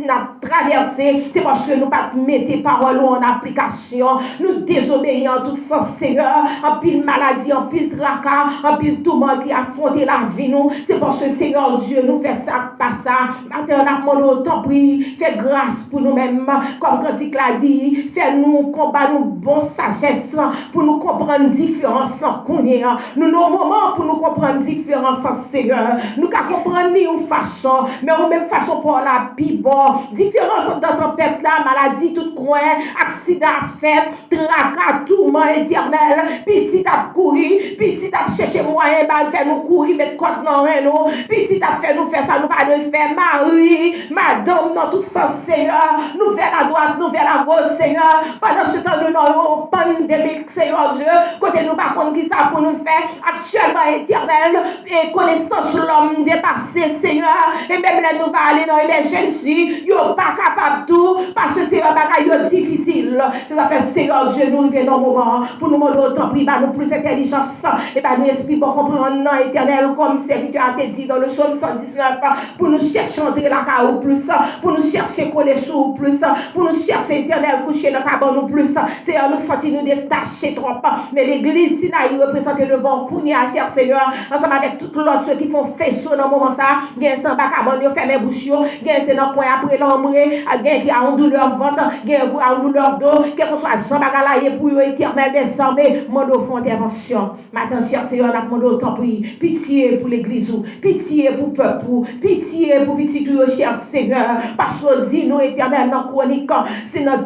n'a traversé, c'est parce que nous pas mettre parole en application, nous désobéissons tout ça, Seigneur, en pile maladie, en pile tracas, en pile tout le monde qui affronte la vie, nous, c'est parce que Seigneur Dieu nous fait ça, pas ça. Maintenant, on a demandé autant pris, fais grâce pour nous-mêmes, comme quand il l'a dit, fais-nous combat, nous bon sagesse, pour nous comprendre différence qu'on est. Nous avons un moment pour nous comprendre différence, Seigneur. Nous ne comprenons ni une façon, mais en même façon pour la Bible. Différence dans tempête là, maladie, tout coin, accident fait, tracas, tourment éternel, petit à courir, petit à chercher moyen, faire nous courir, mettre côte dans nous, petit à faire nous faire ça, nous pas de faire Marie, madame, dans tout ça, Seigneur, nous vers la droite, nous vers la gauche, Seigneur, pendant ce temps, nous avons pandémique, Seigneur Dieu, côté nous par contre, qui ça pour nous faire, actuellement éternel, et connaissance l'homme dépassé, Seigneur, et même là, nous va aller dans l'émergence, yo pas capable tout, parce que c'est un bagage difficile. C'est ça fait, Seigneur Dieu, nous venons au moment, pour nous demander autant, puis nous plus intelligence, et nous esprit pour comprendre, non, éternel, comme serviteur a été dit dans le psaume 119, pour nous chercher entrer la caille plus, pour nous chercher coller sous plus, pour nous chercher éternel coucher le cabane ou plus, Seigneur, nous sentir nous détacher trop, mais l'église Sinaï représente le vent pour nous, cher Seigneur, ensemble avec tout l'autre ceux qui font faisceau dans le moment ça, gain sans cabane, ils ferment les bouches, gain c'est dans le coin après l'ombré, gain qui a une douleur ventre, gain qui a une douleur dos, quel que soit Jean Bagalaye pour éternel désormais, mon font intervention. Maintenant, cher Seigneur, on a demandé autant pour pitié pour l'église, pitié pour le peuple, pitié pour petit tout, cher Seigneur, parce que dit nous éternel dans chronique, c'est dans 1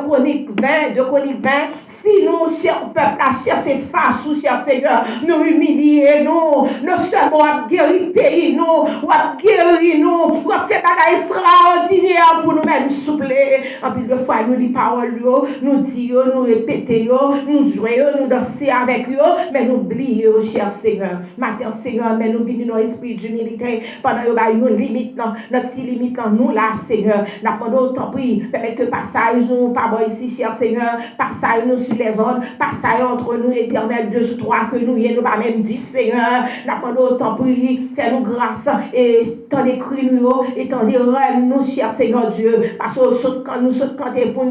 Chronique 20, 2 Chronique 20, si nous, cher peuple, à chercher face ou cher Seigneur, nous humilier, nous seulement à guérir le pays, nous, à guérir nous, à faire des extraordinaire pour nous-mêmes soupler. En plus de fois, nous disons paroles, nous disons, nous répétons, nous jouons, nous dansons avec eux, mais nous oublions, cher Seigneur. Matin, Seigneur, mais nous venons dans l'esprit d'humilité pendant que nous avons une limite, notre limite, nous là, Seigneur. Nous avons autant pris, permettre que passage nous, pas bon ici, cher Seigneur, passage nous sur les ondes, passage entre nous, éternel, 2 ou 3, que nous y nous pas même dit, Seigneur. Nous avons autant pris, fais-nous grâce, et tant d'écrit nous, et tant de nous, cher Seigneur Dieu, parce que quand nous sommes cantés pour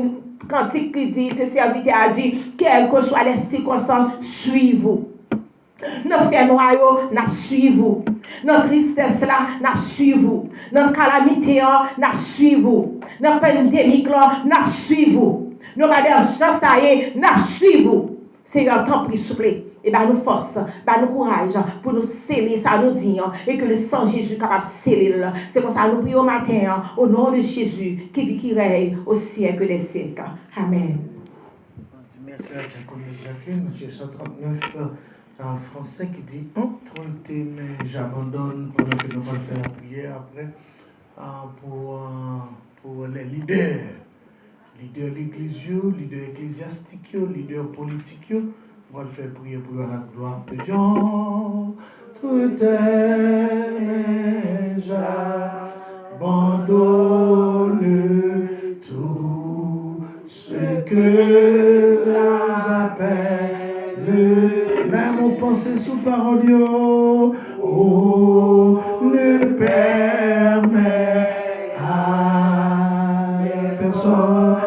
cantique qui dit que serviteur a dit, quelles que soient les circonstances, suivez-vous. Nous faits noirs, nous suivez-vous. Dans tristesse là, nous suivez-vous. Dans calamité, nous suivez-vous. Dans pandémie là, nous suivez-vous. Nous pas d'argent ça y est, nous suivez-vous. Seigneur, tant pis, s'il vous plaît. Et bien, nous force, nous courage pour nous sceller ça, nous dire, et que le sang Jésus est capable de sceller. C'est pour ça que nous prions au matin, au nom de Jésus, qui vit, qui règne au siècle des siècles. Amen. Merci à Jacqueline, Matthieu 139 en français qui dit entre tes mains, j'abandonne pendant que nous allons faire la prière après pour les leaders de l'église, leaders ecclésiastiques, leaders politiques. On va le faire prier pour la gloire de Dieu. Tout est mais j'abandonne tout ce que j'appelle. Même on pensait sous parole. Oh. personne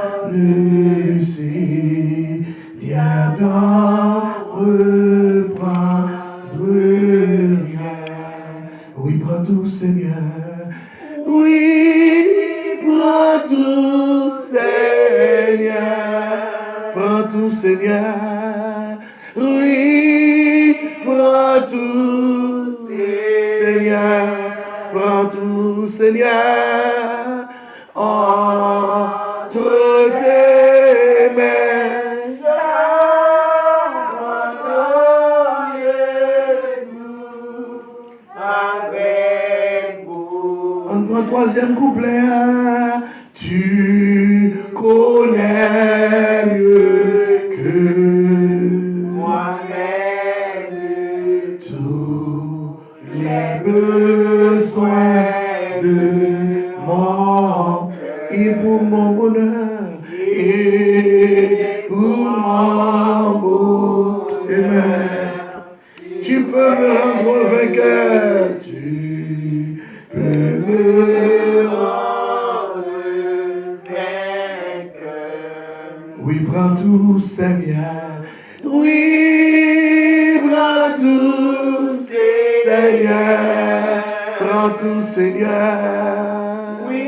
ici vient d'en reprendre rien. Oui, prends tout, Seigneur. Oui, prends tout, Seigneur. Prends tout, Seigneur. Oui, prends tout, Seigneur. Prends tout, Seigneur. Entre tes mains. On prend troisième couplet. Tu connais mieux que moi-même tous les besoins de mon et pour mon bonheur et pour mon bonheur. Tu peux me rendre vainqueur. Tu peux me rendre vainqueur. Oui, prends tout, Seigneur. Oui, prends tout, Seigneur. Prends tout, Seigneur. Oui,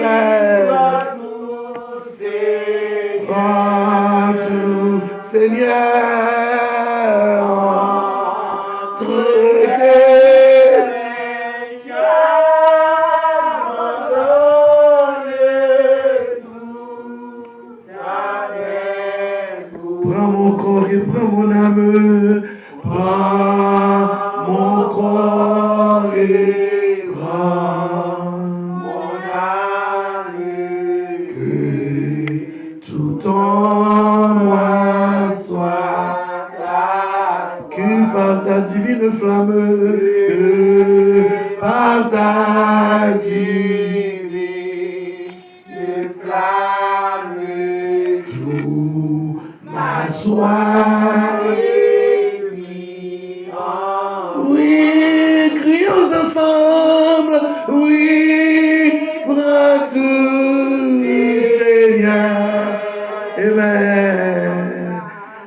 prends tout, Seigneur. Prends tout, Seigneur. Entre tes prends mon corps et prends mon âme. Prends mon corps et prends mon âme. Que tout en moi soit que par ta divine flamme, par ta divine flamme, tout ma soif. Oui, crions ensemble. Oui, prends tout, Seigneur. Amen.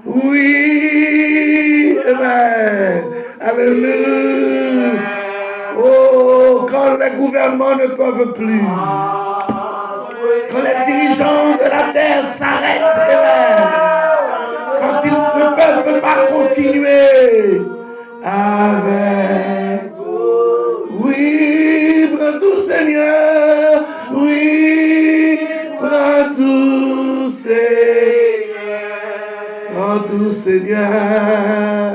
Oui, amen. Alléluia. Oh, quand les gouvernements ne peuvent plus, quand les dirigeants de la terre s'arrêtent, amen. Quand ils ne peuvent pas continuer avec. Oui, prends tout, Seigneur. Oui, prends tout, Seigneur. Prends tout, Seigneur.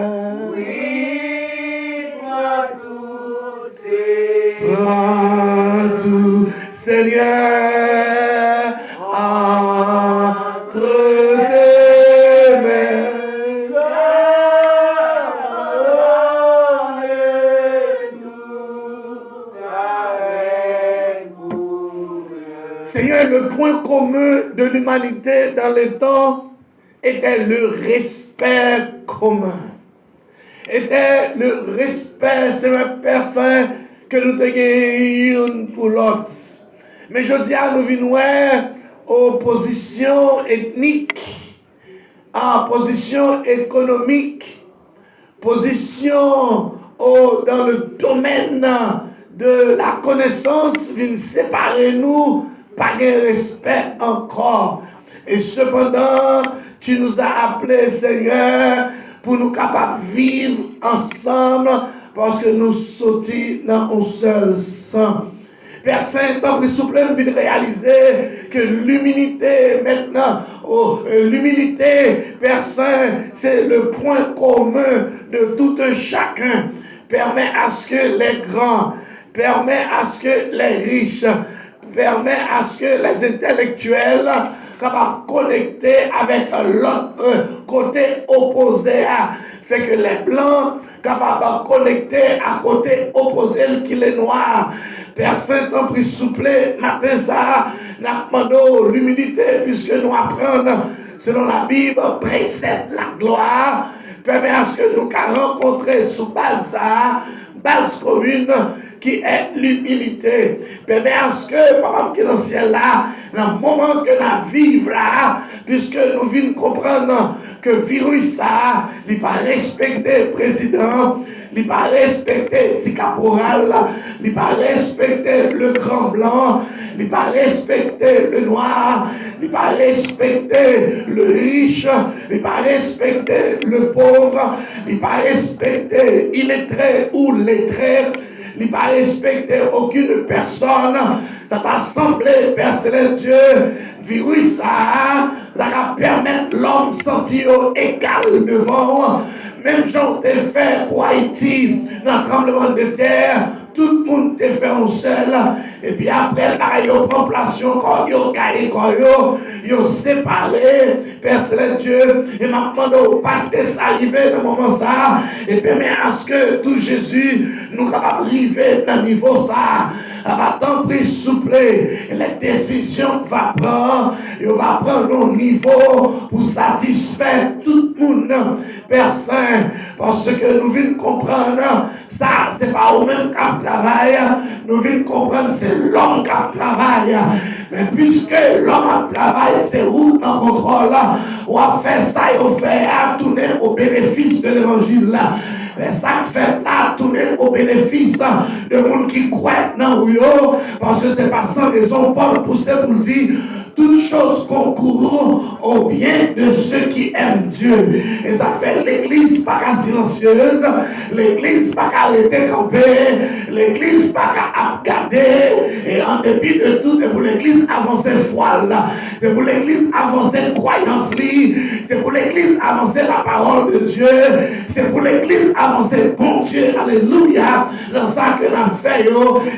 Oui, prends tout, Seigneur. Prends tout, Seigneur. Entre tes mains. Seigneur, le point commun de l'humanité dans les temps était le respect commun. Était le respect, Seigneur Père Saint, que nous avons pour l'autre. Mais je dis à nous venons opposition ethnique, en position économique, position dans le domaine de la connaissance, vient séparer nous, pas de respect encore. Et cependant, tu nous as appelés, Seigneur, pour nous capables de vivre ensemble, parce que nous sommes dans un seul sang. Père Saint, tant que s'il vous plaît, nous réaliser que l'humilité maintenant, l'humilité, Père Saint, c'est le point commun de tout un chacun. Permet à ce que les grands, permet à ce que les riches, permet à ce que les intellectuels capables de connecter avec l'autre côté opposé, fait que les blancs capables de connecter à côté opposé qui est noir. Père Saint, en prie souple, matin ça, nous demandons l'humilité puisque nous apprenons selon la Bible, précède la gloire, permet à ce que nous rencontrions sous base commune, qui est l'humilité. Permet à ce que, par exemple, qui est dans le ciel là, dans le moment que nous vivons là, puisque nous venons comprendre que le virus ça, il pas respecter le président, il pas respecter le caporal, il pas respecter le grand blanc, il pas respecter le noir, il pas respecter le riche, il pas respecter le pauvre, il pas respecter illettré ou lettré, il pas respecter aucune personne dans l'assemblée personnelle de Dieu. Virus ça va permettre l'homme de sentir égal devant. Même gens t'ai fait pour Haïti dans le tremblement de terre. Tout le monde te fait un seul. Et puis après, là, ils prennent place, quand ils gagnent, quand ils séparé, personne Dieu. Et maintenant, pas que ça arrive dans le moment ça. Et permet à ce que tout Jésus nous capable arriver dans le niveau ça. Va tant pris souple. Et les décisions va prendre, il va prendre un niveau pour satisfaire tout le monde. Personne. Parce que nous venons comprendre, ça, c'est pas au même cap travail, nous venons comprendre c'est l'homme qui travaille. Mais puisque l'homme travaille, c'est où dans le contrôle, on a fait ça et on fait à tourner au bénéfice de l'évangile. Mais ça fait là tourner au bénéfice de monde qui croit dans vous, parce que c'est pas sans raison Paul poussait pour dire toutes choses concourent au bien de ceux qui aiment Dieu. Et ça fait l'église pas qu'à silencieuse, l'église pas qu'à arrêter camper, l'église pas qu'à garder. Et en dépit de tout, c'est pour l'église avancer foi là, c'est pour l'église avancer croyance, c'est pour l'église avancer la parole de Dieu, c'est pour l'église avancer bon Dieu, alléluia, dans ça que l'on fait,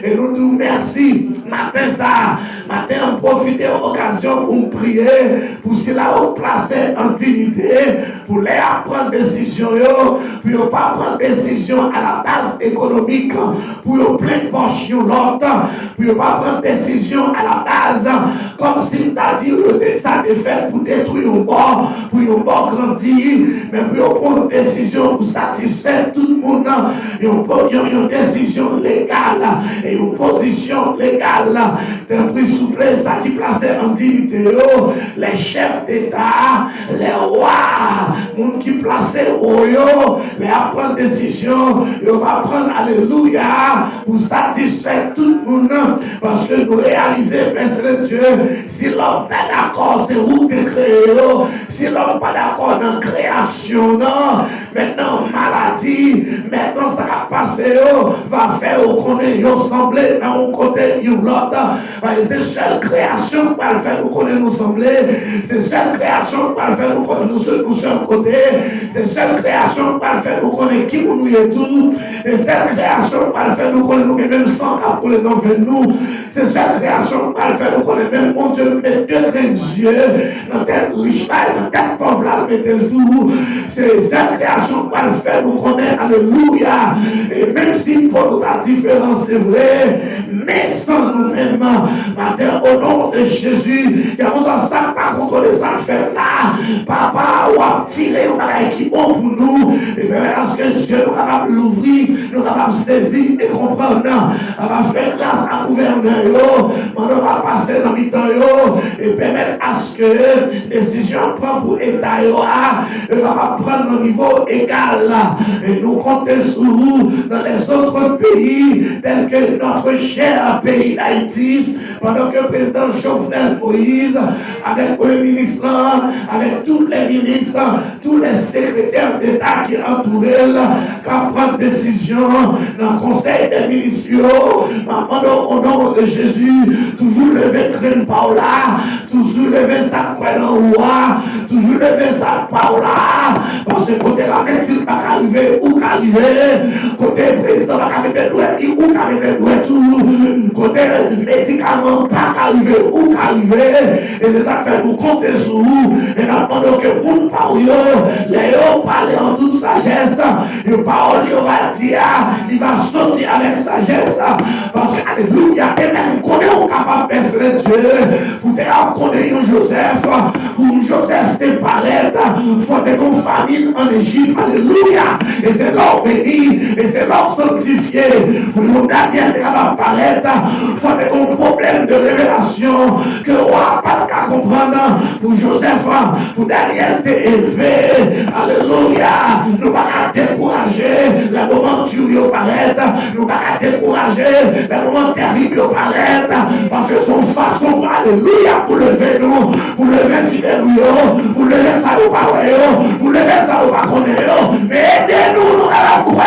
et nous nous merci, matin ça, matin on profite de l'occasion pour prier, pour cela placer en dignité, pour les prendre décision, pour ne pas prendre décision à la base économique, pour plein de portions l'autre, pour ne pas prendre décision à la base, comme si on t'a dit que ça est fait pour détruire un bord, pour un bord grandir, mais pour prendre décision pour satisfaire tout le monde, une décision légale et une position légale. T'as pris souple ça qui plaçait en dignité, les chefs d'État, les rois, monde qui plaçait au les prendre décision, ils vont prendre alléluia pour satisfaire tout le monde, parce que nous réalisons, Père Dieu, si l'homme n'est pas d'accord, c'est où tu créé, si l'homme n'est pas d'accord dans la création, non, maintenant maladie, maintenant ça va passer, va faire qu'on est semblé dans un côté et l'autre. C'est seule création qui va faire nous connaître nous sembler, c'est seule création qui va faire nous connaître nous sur un côté, c'est seule création qui va faire nous connaître qui nous est tout, c'est seule création qui va faire nous connaître nous même sans cap pour les noms de nous, c'est seule création qui va faire nous connaître même mon Dieu, mais Dieu craint Dieu, dans telle riche là, dans telle pauvre là, mettez le tout, c'est seule création qui va faire nous connaître, alléluia, et même si pour nous la différence c'est vrai, mais sans nous-mêmes, matin, au nom de Jésus, il y a besoin de ça, par contre, les affaires là, papa, ou à tirer un bagage qui est bon pour nous, et bien, parce que Dieu nous capable de l'ouvrir, nous capable de saisir et comprendre, on va faire grâce à gouverneur, on va passer dans le temps, et permettre à ce que les décisions prennent pour l'État, on va prendre au niveau égal, et nous compter sur vous dans les autres pays, tels que notre cher pays d'Haïti, pendant que le président Jovenel Moïse, avec le premier ministre, avec tous les ministres, tous les secrétaires d'État qui entourent elle, qui prennent décision dans le conseil des ministres, au nom de Jésus, toujours lever crème par là, toujours lever sa croix dans le roi, toujours lever sa par là, parce que côté la médecine pas arriver ou qu'arriver, côté président pas arriver ou qu'arriver tout, côté médicament pas arriver ou qu'arriver, et c'est ça fait nous compter sur vous, et pendant que vous parlez, les parlez en toute sagesse, et parole il va dire, il va sortir avec sagesse, parce que alléluia, et même qu'on est capable de personne Dieu, pour te connaître Joseph, pour Joseph te paraître, faut des grandes familles en Égypte, alléluia, et c'est l'or béni, et c'est l'or sanctifié, pour nous Daniel va apparaître, faut des grands problèmes de révélation, que le roi n'a pas qu'à comprendre, pour Joseph, pour Daniel t'es élevé, alléluia, nous ne pas décourager, les moments durs paraître, nous ne pas décourager, les moments terribles paraître, parce que son façon, alléluia, pour lever nous, pour lever fidèle, pour lever ça ou pas, pour lever ça ou pas connaître, mais aidez-nous, nous à la croix,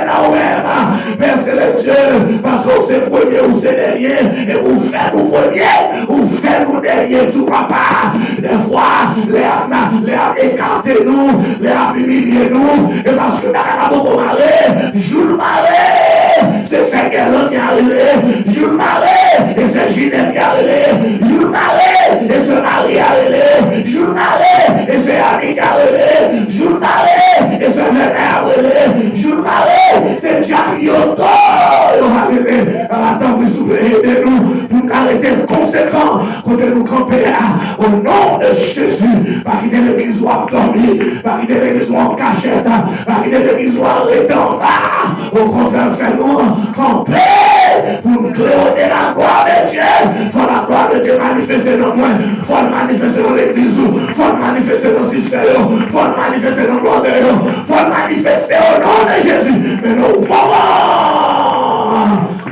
nous-mêmes, merci le Dieu, parce que c'est premier ou c'est dernier, et vous faites nous premier, vous faites nous dernier, tout papa, des fois, les âmes écarté nous, les âmes humilié nous, et parce que nous avons beaucoup marré, Jules Maré, c'est Saint-Guerlain qui est arrivé, Jules Maré, et c'est Ginette qui est arrivé, Jules Maré, et c'est Marie qui est arrivé, Jules Maré, et c'est Annie qui est arrivé, Jules Maré, et c'est Vénère qui est arrivé, Jules Maré, c'est Jacques Yoto qui est arrivé. Attends, vous soufflez, aidez-nous pour nous arrêter conséquent, quand nous camper au nom de Jésus, par qui l'église soit dormie, par qui l'église soit en cachette, par qui l'église soit arrêtée en bas, au contraire, fais-nous camper pour nous cléoner la gloire de Dieu. Faut la gloire de Dieu manifester dans moi, faut le manifester dans l'église, faut le manifester dans le système, faut le manifester dans le gloire de Dieu, faut le manifester au nom de Jésus. Mais nos moments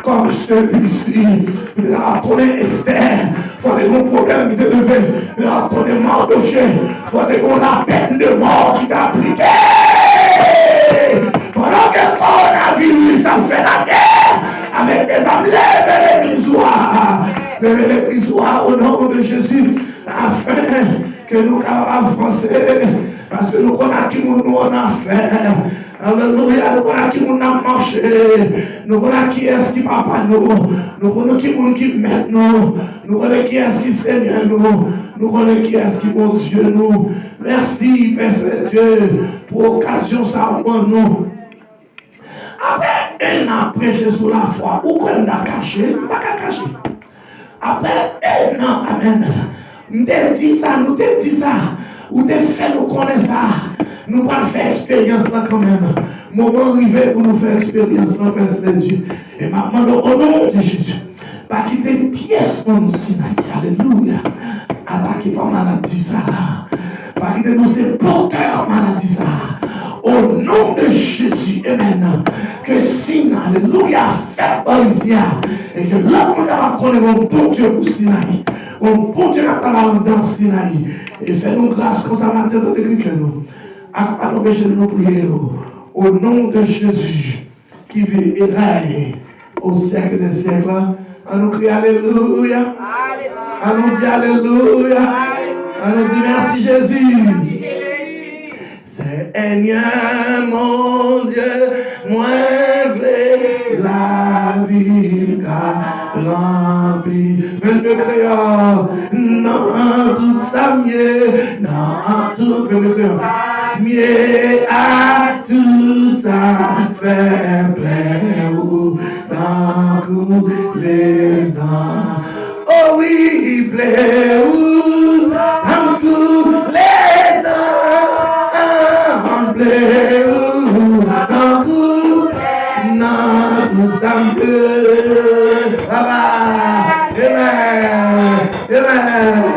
comme celui-ci, nous connaissons Esther, il faut des gros problèmes qui te lever, nous connaissons Mardoché, il faut des gros la peine de mort qui t'a appliqué. Pendant que le coronavirus a fait la guerre, avec des âmes, lève l'église au nom de Jésus, afin que nous capables avancer, parce que nous connaissons qui nous en a fait. Alléluia, nous connaissons qui nous a marché, nous connaissons qui est-ce qui papa nous connaissons qui met nous connaissons qui est-ce qui Seigneur nous connaissons qui est-ce qui mon Dieu nous. Merci, Père Dieu, pour l'occasion ça pour nous. Après un an prêché sur la foi, où qu'on a caché, pas qu'à cacher. Après un an, amen. Nous te dit ça, ou te fait nous connaître ça. Nous allons faire expérience là quand même. Moment arrivé pour nous faire expérience là, Père Dieu. Et maintenant, au nom de Jésus, pas quitter pièce mon Sinaï. Alléluia. Attaquez pas maladie ça. Pas quitter nous ces porteurs maladie ça. Au nom de Jésus, amen. Que signe, alléluia, fait par ici. Et que là, on va connaître mon bon Dieu pour Sinaï. Mon bon Dieu qui a dans Sinaï. Et fais-nous grâce comme ça matin dans l'écriture nous. Alors que je nous prie au nom de Jésus qui vit et règne au siècle des siècles. On nous crie alléluia. On nous dit alléluia. On nous dit merci Jésus. Seigneur mon Dieu, moi veux la vie qu'a rempli. 22 créoles, non tout ça mieux, non tout 22 créoles. Mieux à tout ça fait plaisir dans tous les ans. Oh oui, plaisir dans tous les ans. Plaisir dans tout ça mieux. Baba, amen, amen.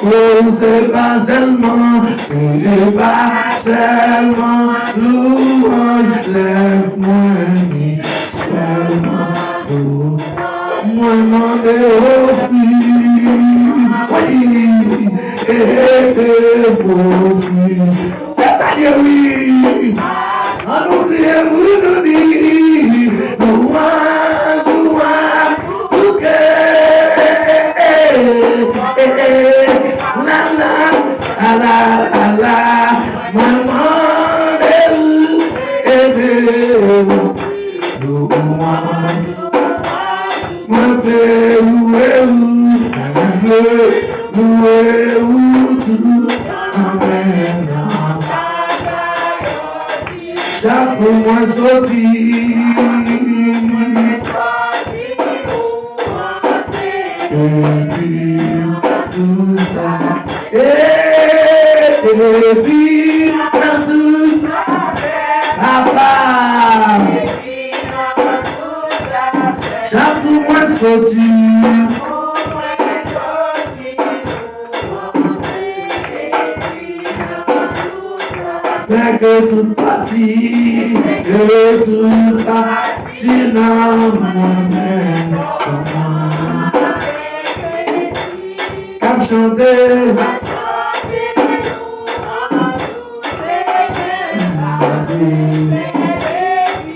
Oh, c'est pas seulement louange, lève-moi ni seulement moi demander aux filles, oui, et tes beaux filles. C'est ça, Dieu, oui. On nous crie, vous nous dit, louange, tout que. La, maman de nous, moi fais louer tout, amen. Chaque mois sorti, et puis Et puis, partout, papa. Chaque mois sorti. Fait que tout parti, que tout parti dans moi-même, comment Cap chanter,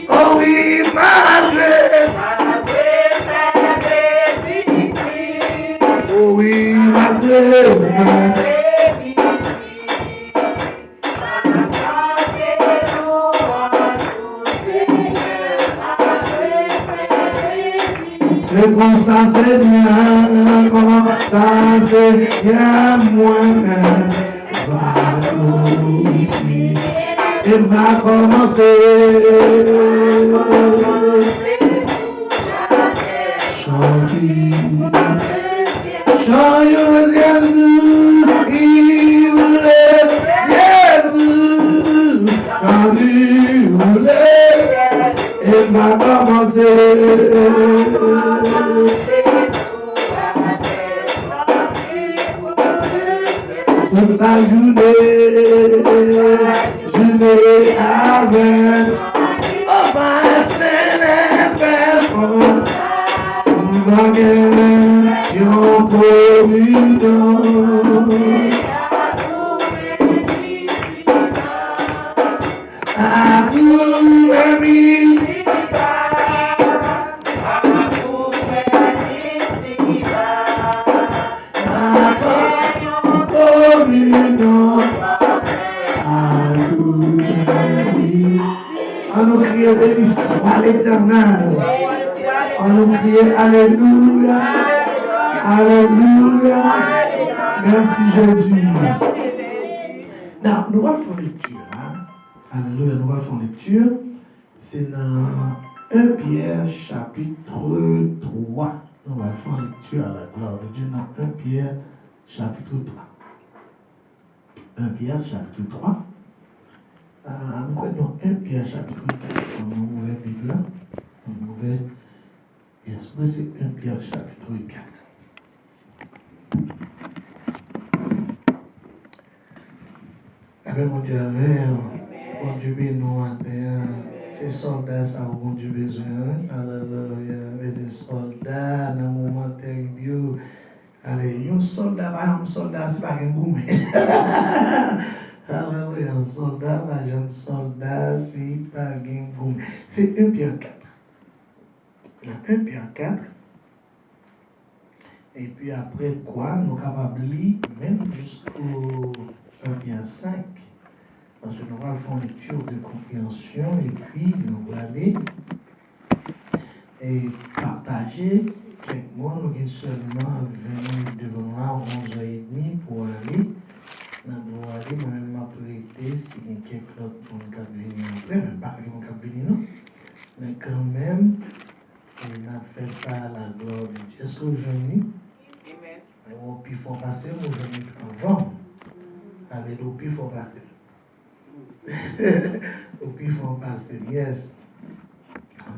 oh oui, malgré, oh oui, malgré. C'est comme ça, c'est bien, comme ça, c'est bien, moi-même, va glorifier, et va commencer, chanter, chant le ciel doux, il voulait, ciel doux, quand il voulait, et va commencer. Toute la journée avec enfin c'est l'effet yon communion à tout ami on nous crie bénédiction à l'Éternel. On nous crie Alléluia. Alléluia. Merci Jésus. Non, nous allons faire lecture. Alléluia, nous allons faire lecture. C'est dans 1 Pierre chapitre 3. Nous allons faire lecture à la gloire de Dieu dans 1 Pierre chapitre 3. 1 Pierre chapitre 3. Nous voyons 1 Pierre chapitre 4. On ouvre la Bible là. On ouvre. Yes, c'est 1 Pierre chapitre 4. Avec mon Dieu, mon Dieu béni nous matin. Ces soldats, ça a mon Dieu besoin. Alléluia. Les soldats, dans le moment terrible. Allez, un soldat, pas un soldat, c'est pas un gourmet. Alléluia, un soldat, pas un soldat, c'est pas un gourmet. C'est 1 Pierre 4. Dans 1 Pierre 4. Et puis après quoi, nous sommes capables de lire même jusqu'au 1 Pierre 5. Parce que nous allons faire une lecture de compréhension et puis nous allons aller et partager. Quelques mois, nous sommes seulement venus devant là 11h30 pour aller. Nous allons aller, moi-même, ma priorité, si il y a quelques autres pour nous venir après, même pas que nous venir nous. Mais quand même, on a fait ça à la gloire de Dieu. Est-ce que vous venez? Amen. Au pire, il faut passer, vous venez avant. Allez, au pire, il faut passer. Au pire, il faut passer. Yes.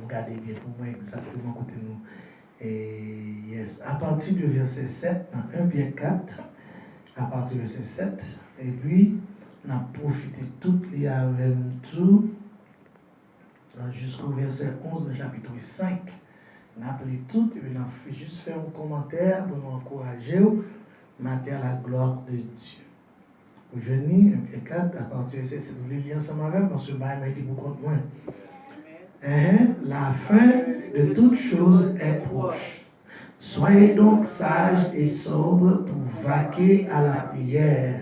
Regardez bien pour moi exactement côté nous. Et yes, à partir du verset 7, dans 1 Pierre 4, à partir du verset 7, et puis, on a profité tout les avec tout jusqu'au verset 11 du chapitre 5. On a appelé tout, et puis on a fait juste faire un commentaire pour nous encourager, mater à la gloire de Dieu. Aujourd'hui, 1 Pierre 4, à partir du verset 7, vous voulez lire ensemble avec, parce que le bail m'a dit beaucoup de moins. La fin de toutes choses est proche. Soyez donc sages et sobres pour vaquer à la prière.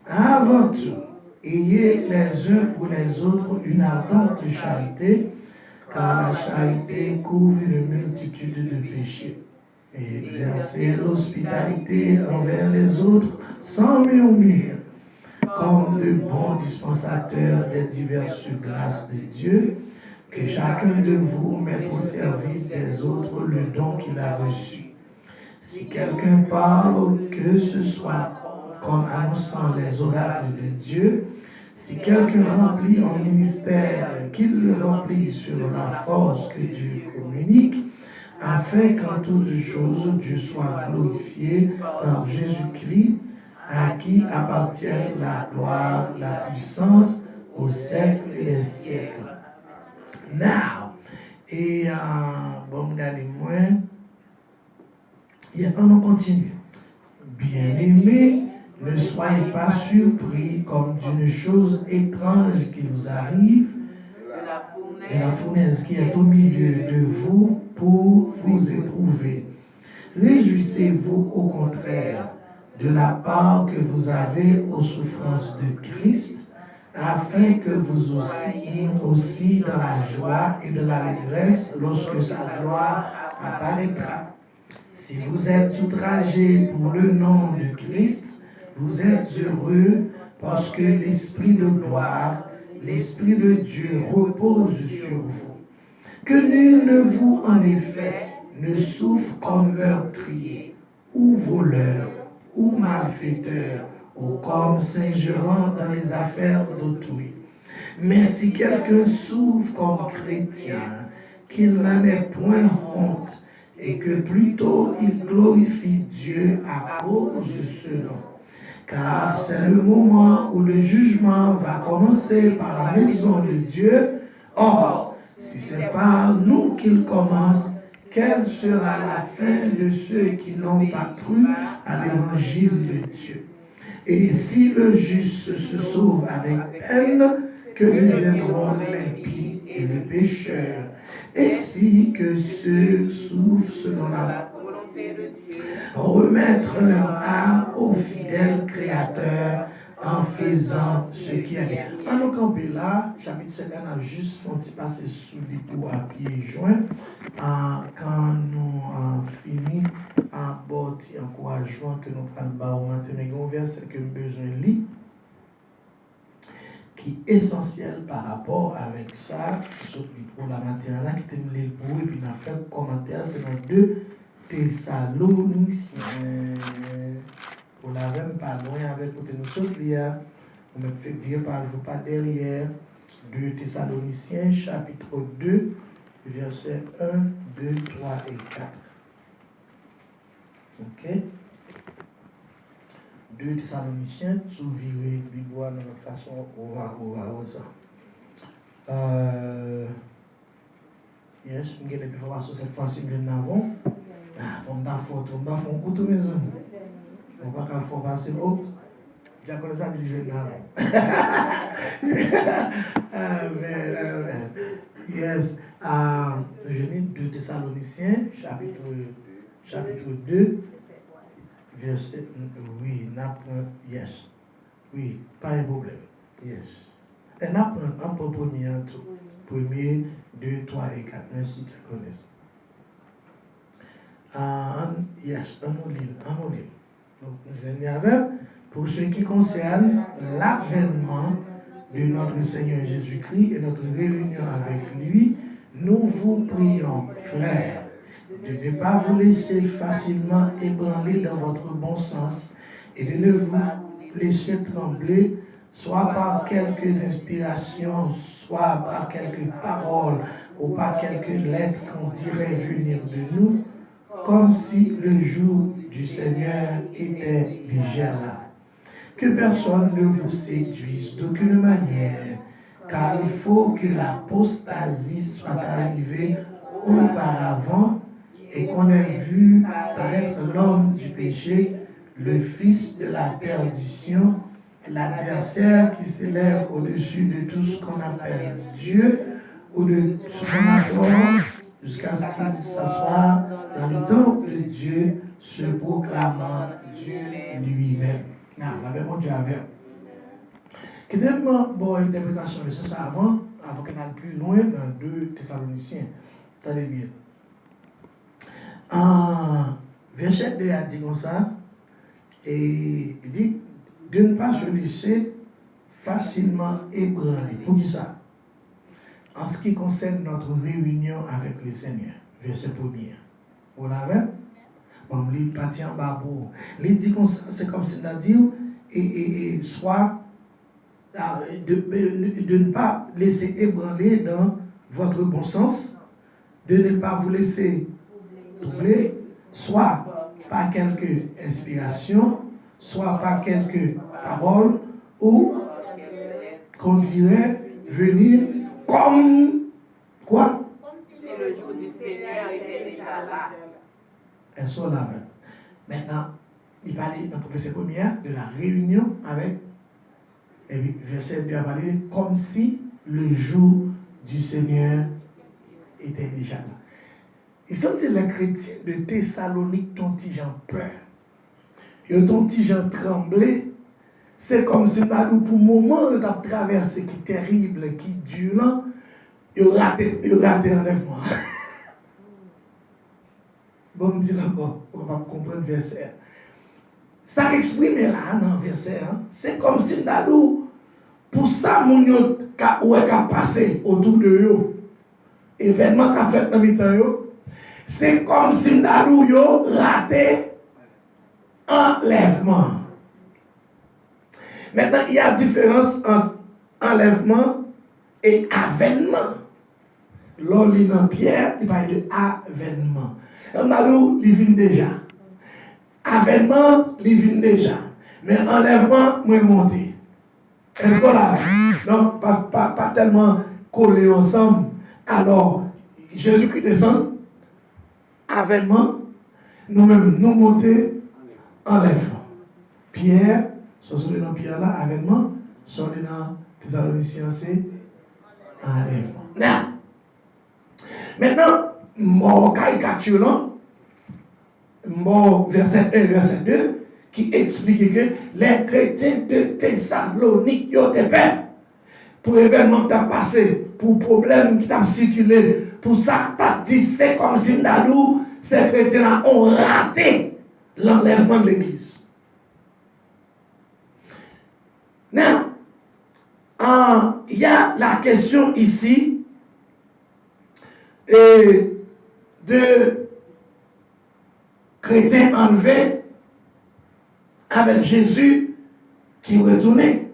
Avant tout, ayez les uns pour les autres une ardente charité, car la charité couvre une multitude de péchés. Et exercez l'hospitalité envers les autres sans murmure, comme de bons dispensateurs des diverses grâces de Dieu. Que chacun de vous mette au service des autres le don qu'il a reçu. Si quelqu'un parle, que ce soit comme annonçant les oracles de Dieu. Si quelqu'un remplit un ministère, qu'il le remplisse sur la force que Dieu communique, afin qu'en toutes choses Dieu soit glorifié par Jésus-Christ, à qui appartient la gloire, la puissance au siècle des siècles. Now, et bon, regardez-moi, on continue. Bien-aimés, ne soyez pas surpris comme d'une chose étrange qui vous arrive, de la fournaise qui est au milieu de vous pour vous éprouver. Réjouissez-vous au contraire de la part que vous avez aux souffrances de Christ, afin que vous aussi dans la joie et de l'allégresse lorsque sa gloire apparaîtra. Si vous êtes outragés pour le nom de Christ, vous êtes heureux parce que l'Esprit de gloire, l'Esprit de Dieu repose sur vous. Que nul de vous, en effet, ne souffre comme meurtrier, ou voleur, ou malfaiteur, ou comme s'ingérant dans les affaires d'autrui. Mais si quelqu'un souffre comme chrétien, qu'il n'en ait point honte, et que plutôt il glorifie Dieu à cause de ce nom. Car c'est le moment où le jugement va commencer par la maison de Dieu. Or, si c'est par nous qu'il commence, quelle sera la fin de ceux qui n'ont pas cru à l'évangile de Dieu? Et si le juste se sauve avec peine, que deviendront l'impie et le pécheur? Et si que ceux souffrent selon la volonté de Dieu, remettre leur âme au fidèle Créateur en faisant ce qui est bien. Alors quand là, chapitre 5, on a juste passé sous les pour à pieds joints. Quand nous fini un petit encouragement que nous prenons matin, mais un verset que nous avons besoin de lire, qui est essentiel par rapport avec ça, surtout pour la matière là, qui t'aime lire pour, et puis on a fait un commentaire, c'est dans 2 Thessaloniciens. On l'a même pas loin avec côté nous sauter là, on me fait dire par jour pas derrière. 2 Thessaloniciens, chapitre 2, versets 1, 2, 3 et 4. Ok? 2 Thessaloniciens, sous viré, bibois, de notre façon, on va ça. Yes, je vais vous voir sur cette fois-ci, nous avons. On va faire un coup de maison. On va faire passer l'autre. J'ai connu ça, je vais Amen. Yes. Je lis 2 Thessaloniciens, chapitre 2. Verset, oui, yes, oui, pas un problème, yes. Et on apprend un peu premier en tout, 1er, 2, 3 et 4, merci qu'ils connaissent. Yes, on nous lit. Donc, nous avons, pour ce qui concerne l'avènement de notre Seigneur Jésus-Christ et notre réunion avec lui, nous vous prions, frères, de ne pas vous laisser facilement ébranler dans votre bon sens et de ne vous laisser trembler, soit par quelques inspirations, soit par quelques paroles ou par quelques lettres qu'on dirait venir de nous, comme si le jour du Seigneur était déjà là. Que personne ne vous séduise d'aucune manière, car il faut que l'apostasie soit arrivée auparavant et qu'on ait vu paraître l'homme du péché, le fils de la perdition, l'adversaire qui s'élève au-dessus de tout ce qu'on appelle Dieu ou de ce qu'on adore, jusqu'à ce qu'il s'assoie dans le temple de Dieu, se proclamant Dieu lui-même. La même Dieu avec. Qui tellement bonne interprétation de ça avant qu'on aille plus loin dans 2 Thessaloniciens. Attendez bien. Verset 2 a dit comme ça, et il dit de ne pas se laisser facilement ébranler. Pour qui ça? En ce qui concerne notre réunion avec le Seigneur. Verset 1er. Vous l'avez? Bon, il partit en bas pour. Il dit comme ça, c'est comme c'est-à-dire, soit de ne pas laisser ébranler dans votre bon sens, de ne pas vous laisser troubler, soit par quelques inspirations, soit par quelques paroles, ou qu'on dirait venir comme quoi? Si le jour du Seigneur était déjà là. Elles sont là. Maintenant, il parlait dans le verset premier de la réunion avec, et puis verset 2 a parlé comme si le jour du Seigneur était déjà là. Et ça, c'est les chrétiens de Thessalonique dont ils ont peur. Et dont ils ont tremblé. C'est comme si pour le moment, ils ont traversé qui est terrible, qui est dur, ils ont raté enlèvement. Bon, me dire encore, on va comprendre le verset. Ça qu'exprime là dans le verset, c'est comme si pour ça, mon yo ka passé autour de eux, événement qu'a fait dans le temps, c'est comme si yo raté enlèvement. Maintenant, il y a différence entre enlèvement et avènement. L'on lit dans Pierre, il parle de avènement. On a l'eau, il vient déjà. Avènement, il vient déjà. Mais enlèvement, moi monté. Est-ce qu'on l'a? Donc, pas tellement collés ensemble. Alors, Jésus-Christ descend. Avènement, nous-mêmes, nous monter, enlèvement. Pierre, sur dans Pierre là, avènement, sur dans Thessaloniciens, c'est enlèvement. Maintenant, mon caricature, mon verset 1, verset 2, qui explique que les chrétiens de Thessalonique ont été peur pour l'événement qui a passé, pour le problème qui a circulé, pour ça que tu as dit, c'est comme si ces chrétiens ont raté l'enlèvement de l'église. Now, il y a la question ici de chrétiens enlevés avec Jésus qui retournait.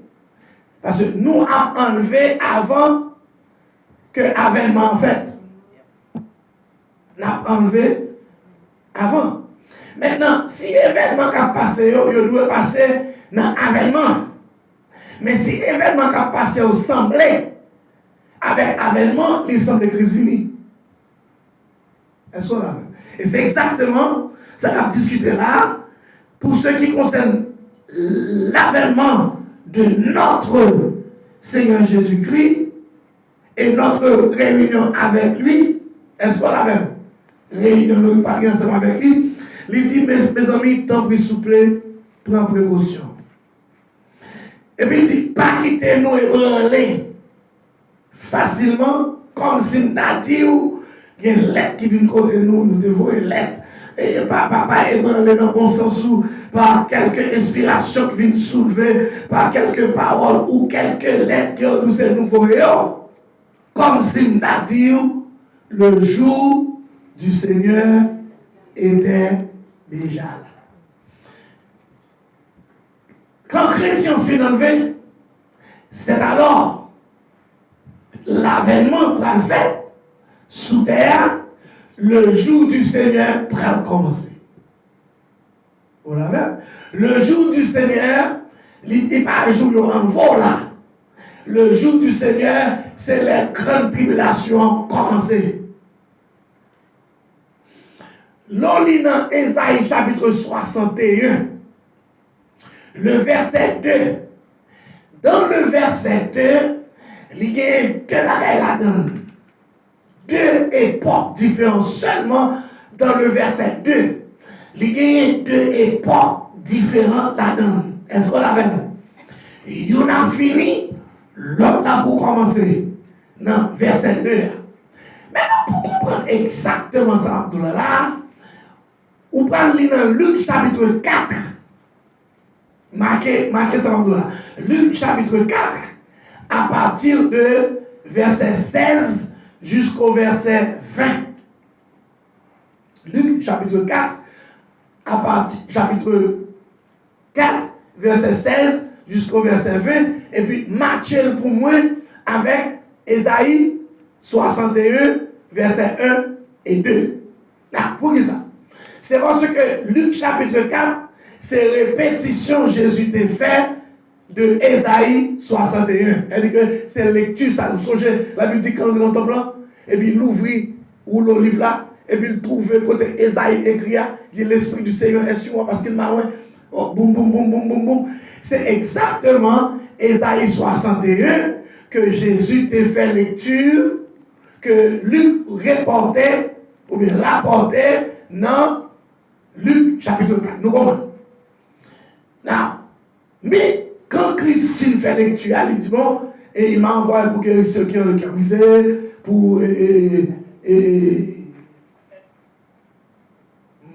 Parce que nous avons enlevé avant que l'avènement en fait. Nous avons enlevé avant. Maintenant, si l'événement a passé, il doit passer dans l'avènement. Mais si l'événement a passé au semblé, avec l'avènement, il semble Christ unis. Est-ce qu'on l'a? Et c'est exactement ce qu'on a discuté là, pour ce qui concerne l'avènement de notre Seigneur Jésus-Christ et notre réunion avec lui. Est-ce qu'on l'a même? Réunion, nous parlons ensemble avec lui. Il dit, mes amis, tant pis, s'il vous plaît, prends précaution. Et puis il dit, pas quitter nous ébranler facilement, comme si nous avons dit, il y a une lettre qui vient côté nous, nous devons une lettre. Et pas ébranler dans le bon sens où, par quelques inspirations qui viennent soulever, par quelques paroles ou quelques lettres que nous voyons, comme si nous avons dit, le jour du Seigneur était déjà là. Quand chrétien finit enlevé, c'est alors l'avènement pour le fait sous terre, le jour du Seigneur pour commencer. Vous l'avez? Le jour du Seigneur, il n'est pas un jour en vol là. Le jour du Seigneur, c'est les grandes tribulations commencées. L'on lit dans Ésaïe chapitre 61. Le verset 2. Dans le verset 2, il y a deux bagailles là-dedans. Deux époques différentes seulement dans le verset 2. Il y a deux époques différentes là-dedans. Est-ce qu'on l'a vu? Il y en a fini, l'autre là pour commencer. Dans verset 2. Maintenant, pour comprendre exactement ça, là, on prend dans Luc chapitre 4. Marquez ça là. Luc chapitre 4, à partir de verset 16 jusqu'au verset 20. Luc chapitre 4, à partir chapitre 4, verset 16 jusqu'au verset 20, et puis matcher pour moi avec Ésaïe 61, verset 1 et 2. Pour qui ça? C'est parce que Luc chapitre 4, c'est répétition Jésus t'a fait de Ésaïe 61. Elle dit que c'est lecture, ça nous songez. La Bible dit quand on est dans le temple, et puis il ouvre ou le livre là, et puis il trouve côté Ésaïe écrit, dit l'Esprit du Seigneur est sur moi parce qu'il m'a boum, boum, boum, boum, boum, boum. C'est exactement Ésaïe 61 que Jésus t'a fait lecture, que Luc reportait, ou bien rapportait dans Luc chapitre 4. Nous comprenons? Mais quand Christ fait lecture, il dit bon, et il m'a envoyé pour guérir ceux qui ont le cœur brisé, pour.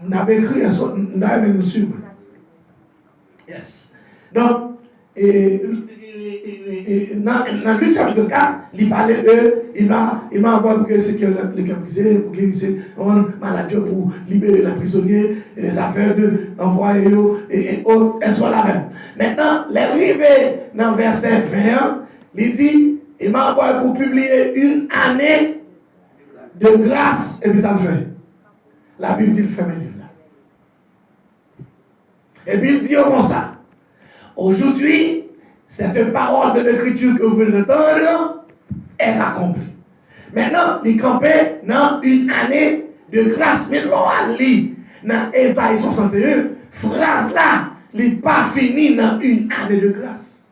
On avait écrit, on avait même suivre. Yes. Donc, dans Luc chapitre 4, il parlait il m'a envoyé pour guérir ceux qui ont le cœur brisé, pour guérir ceux qui ont maladie, pour libérer les prisonniers, et les affaires de envoyer et autres, elles sont là même. Maintenant, l'arrivée dans verset 21, il dit, il m'a envoyé pour publier une année de grâce, et puis ça le fait. La Bible dit, il fait mes livres là. Et puis il dit comme ça. Aujourd'hui, cette parole de l'écriture que vous venez d'entendre est accomplie. Maintenant, il campait dans une année de grâce. Mais l'on a lu dans Ésaïe 61, phrase là, il n'est pas fini dans une année de grâce.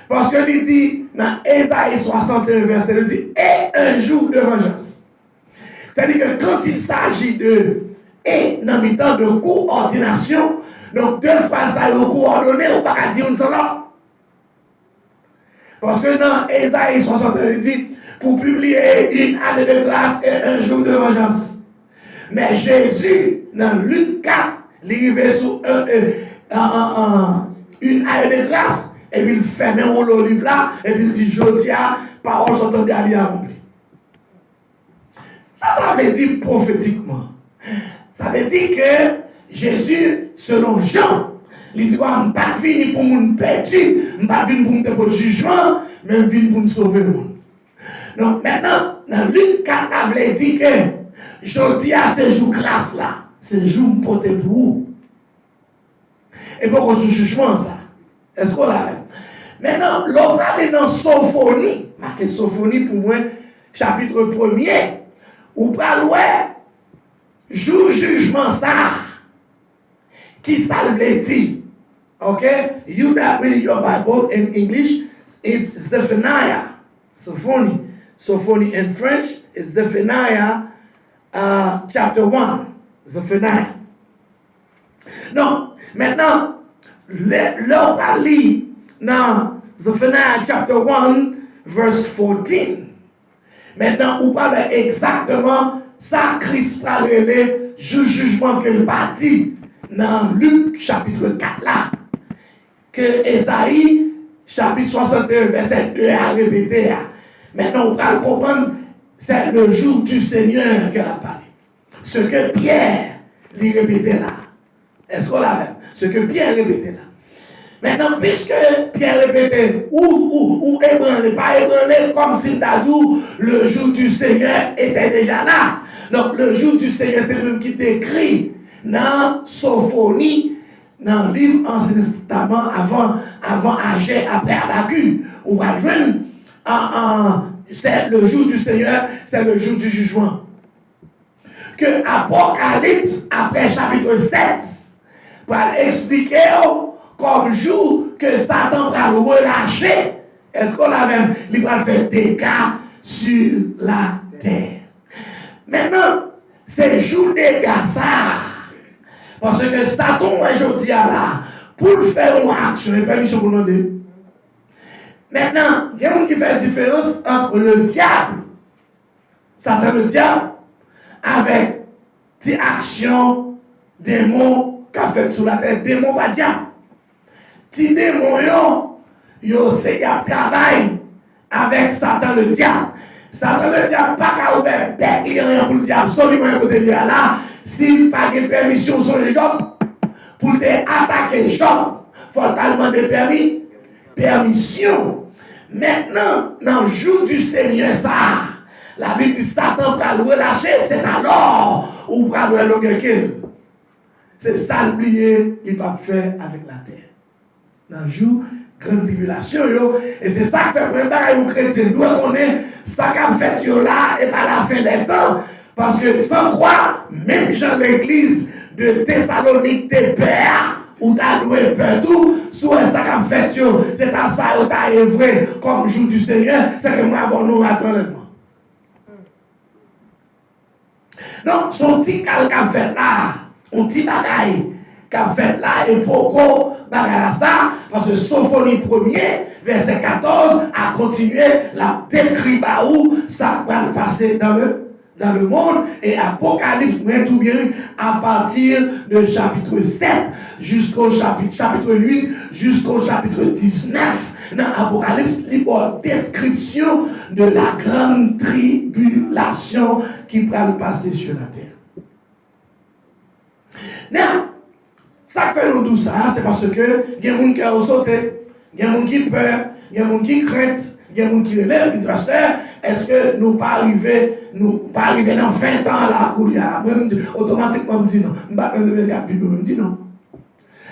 Parce que il dit dans Ésaïe 61, verset, il dit, et un jour de vengeance. C'est-à-dire que quand il s'agit de et dans le temps de coordination, donc deux phrases à coordonner, on ne peut pas dire une seule. Parce que dans Ésaïe 61, il dit, pour publier une année de grâce et un jour de vengeance. Mais Jésus, dans Luc 4, il arrive sur une année de grâce, et puis il ferme le livre là, et puis il dit, je dis, parole sont engagées à accomplir. Ça veut dire prophétiquement. Ça veut dire que Jésus, selon Jean, il dit, je ne suis pas venu pour nous perdu, je ne suis pas venu pour nous faire le jugement, mais je suis venu pour nous sauver le monde. Donc maintenant, dans Luc 4, il dit que je dis à ce jour grâce là, c'est le jour pour te pour vous. Et pourquoi le jugement ça? Est-ce qu'on l'a? Maintenant, l'on va aller dans Sophonie, marqué Sophonie pour moi, chapitre 1er, ou pas loin, jour jugement ça, qui ça le dit? Okay? You that read your Bible in English, it's Zephaniah. Sophonie in French is Zephaniah chapter 1. Zephaniah. Donc, maintenant, l'on va lire dans Zephaniah chapter 1, verse 14. Maintenant, on parle exactement ça, Christ parle le jugement que le parti dans Luc chapitre 4 là, que Ésaïe chapitre 61 verset 2 a répété. Maintenant, on va comprendre, c'est le jour du Seigneur qu'elle a parlé. Ce que Pierre lui répétait là. Est-ce qu'on l'a même? Ce que Pierre répétait là. Maintenant, puisque Pierre répétait, ou ébranlé, pas ébranlé, comme s'il t'a dit, le jour du Seigneur était déjà là. Donc, le jour du Seigneur, c'est le même qui décrit dans Sophonie, dans le livre Ancien Testament, avant Agé, après Habakkuk. On va joindre, c'est le jour du Seigneur, c'est le jour du jugement. Que Apocalypse, après chapitre 7, va expliquer comme jour que Satan va le relâcher. Est-ce qu'on a même, il va faire des dégâts sur la terre. Maintenant, c'est jour des dégâts ça. Parce que Satan, aujourd'hui, là, pour faire une action, il n'y a pas permission pour nous demander. Maintenant, il y a un qui fait la différence entre le diable, Satan le diable, avec des actions, démons qu'a fait sur la terre, démons pas diable. Ti démons yo c'est un travail avec Satan le diable. Satan le diable pas qu'à ouvrir bec rien pour le diable absolument côté là s'il pas de permission sur les gens pour te attaquer Job faut demander permission. Maintenant, dans le jour du Seigneur, ça, la Bible dit Satan va le relâcher, c'est alors où va le relâcher. C'est ça l'oublier qu'il va faire avec la terre. Dans le jour grande tribulation, et c'est ça que fait pour un chrétien doit connaître ça qu'a fait là et pas la fin des temps. Parce que sans croire, même Jean l'église de Thessalonique te perd, ou t'as doué peur tout, soit ça qu'a fait c'est à ça où t'as œuvré comme jour du Seigneur, c'est que moi avons nous attendre. Donc, son petit cal qu'a fait là, un petit bagaille qu'a fait là, et pourquoi bagaille ça, parce que Sophonie 1er, verset 14, a continué la décrit où ça va passer dans le monde, et Apocalypse, tout bien, à partir de chapitre 7 jusqu'au chapitre 8, jusqu'au chapitre 19, dans Apocalypse, il y a une description de la grande tribulation qui va passer sur la terre. Now, ça fait nous tout ça, c'est parce que il y a des gens qui ont sauté, il y a des gens qui peur, il y a des gens qui craignent, il y a des gens qui relèvent, qui disent, pasteur, est-ce que nous pas arriver dans 20 ans là, où il y a, automatiquement, je dis non, je me dis non.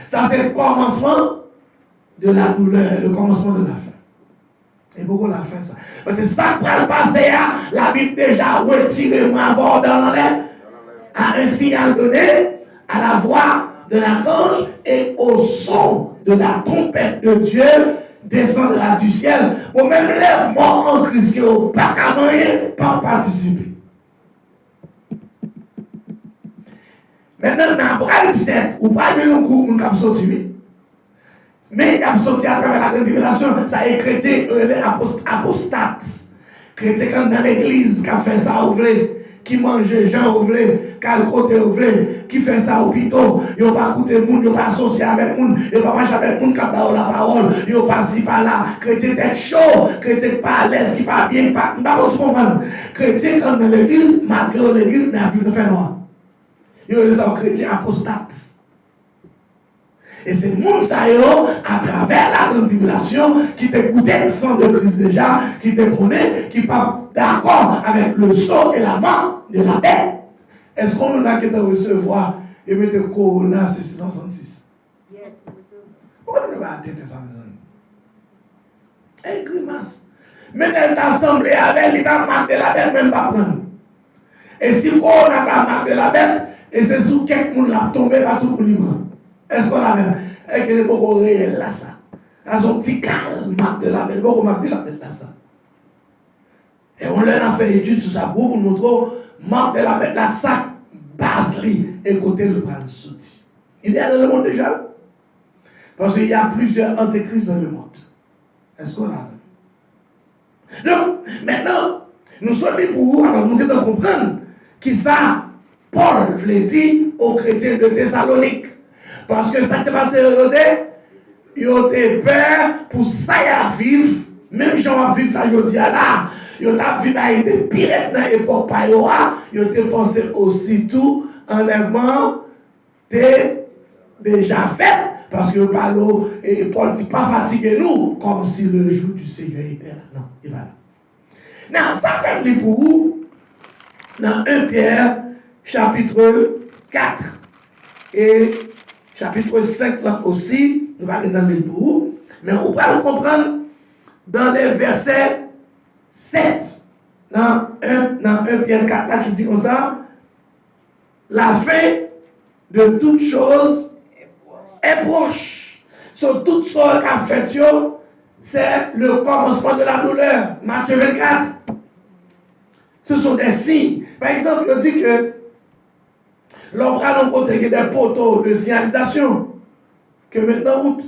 Ça c'est le commencement de la douleur, le commencement de la fin. Et pourquoi la fin ça? Parce que ça pour le passer, la Bible déjà retiré moi avant dans l'air, à un signal donné, à la voix de l'archange et au son de la trompette de Dieu descendra du ciel. Pour même les morts en Christ, pas qu'à moyen, pas participer. Maintenant, dans Apocalypse 7, ou pas de nous qui ont sorti. Mais il a sorti à travers la révélation, ça est chrétien, les apostates. Chrétien comme dans l'église qui a fait ça au voulez, qui mange Jean au voulez, qui a le côté au voulez, qui fait ça au pito, ils n'ont pas écouté le monde, ils n'ont pas associé avec le monde, ils n'ont pas marché avec le monde qui a la parole, ils n'ont pas si par là. Chrétien d'être chaud, chrétien pas à l'aise, qui pas bien, pas comprendre. Chrétien comme dans l'église, malgré l'église, mais à vivre de faire noir. Ils ont des chrétiens apostates. Et c'est le monde ça à travers la grande tribulation qui te goûté le sang de Christ déjà, qui te connaît, qui n'est pas d'accord avec le sceau et la mort de la bête. Est-ce qu'on a qu'à recevoir et mettre le corona, c'est 666? Pourquoi on ne va pas atteindre ça? Eh, grimace. Même elle t'a assemblé avec, il va marquer la bête, même pas prendre. Et si le corona t'a marqué la bête, et c'est sous quelqu'un qui l'a tombé, pas tout pour lui. Est-ce qu'on a même? Est-ce que c'est beaucoup réel là, ça? Dans son petit calme, marque de la belle, beaucoup marque de la belle là, ça. Et on l'a fait étude sur ça pour nous montrer, marque de la belle là, ça, base-li, et côté le bras sorti. Il est dans le monde déjà? Parce qu'il y a plusieurs antéchrists dans le monde. Est-ce qu'on a? Donc, maintenant, nous sommes libres pour vous, alors nous devons comprendre qui ça, Paul voulait dire aux chrétiens de Thessalonique. Parce que ça qui est passé, ils ont été peur pour ça y vivre. Même si on va vivre ça, je dis là, ils ont vécu avec des pires dans l'époque, ils ont pensé aussi tout enlèvement déjà fait. Parce que Paul dit pas fatiguer nous, comme si le jour du Seigneur était là. Non, il va là. Non, ça fait pour vous, dans 1 Pierre, chapitre 4 et chapitre 5 là aussi, nous allons dans les pour mais on va le comprendre dans les versets 7, dans 1 Pierre 4 là qui dit comme ça, la fin de toutes choses est proche. Sur toutes choses qu'a fait, c'est le commencement de la douleur. Matthieu 24. Ce sont des signes. Par exemple, il dit que l'homme a côté des poteaux de signalisation que maintenant route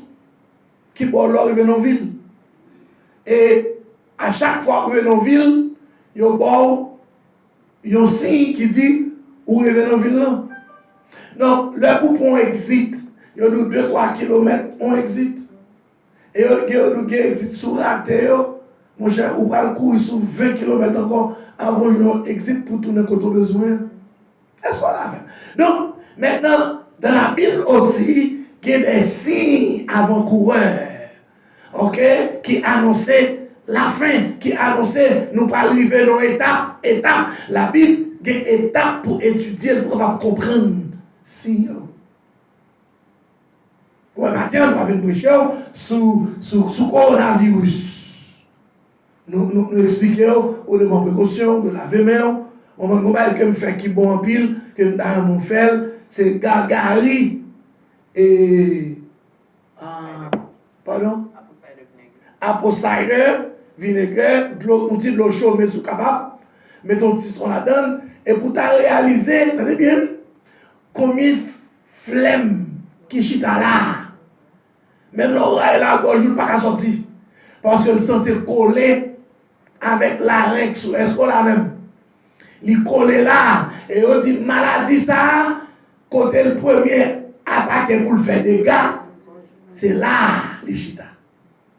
qui pour l'or arrive dans ville. Et à chaque fois que dans ville, il y a un signe qui dit où arrive dans ville là. Donc, le coupon exit. Il y a 2-3 km, on exit. Et il y a un exit sur la terre. Mon cher, on va le courir sur 20 km encore avant qu'on exit pour tourner quand on a besoin. Est-ce qu'on l'a fait? Donc, maintenant, dans la Bible aussi, il il y a des signes avant-coureurs, ok, qui annonçaient la fin, qui annonçaient nous pas arriver dans étape. La Bible, il y a une étape pour étudier, pour comprendre signes. Ouais, maintenant, nous avons prêché sur coronavirus. Nous expliquons au devant précaution, de laver main. On va dire que je fais qui bon en pile, que nous avons mon fel, c'est gargari et. Pardon? Apple cider, vinaigre, un petit de l'eau chaude, mais sous capable. Mettons un petit citron là-dedans. Et pour réaliser, attendez bien, combien de flemme qui chita là. Même l'oreille là, gorge ne pas sortir. Parce que le sang s'est collé avec larynx. Est-ce qu'on l'a même? Il collé là. Et on dit maladie ça, côté le premier attaqué pour le faire des dégâts, c'est là les chita.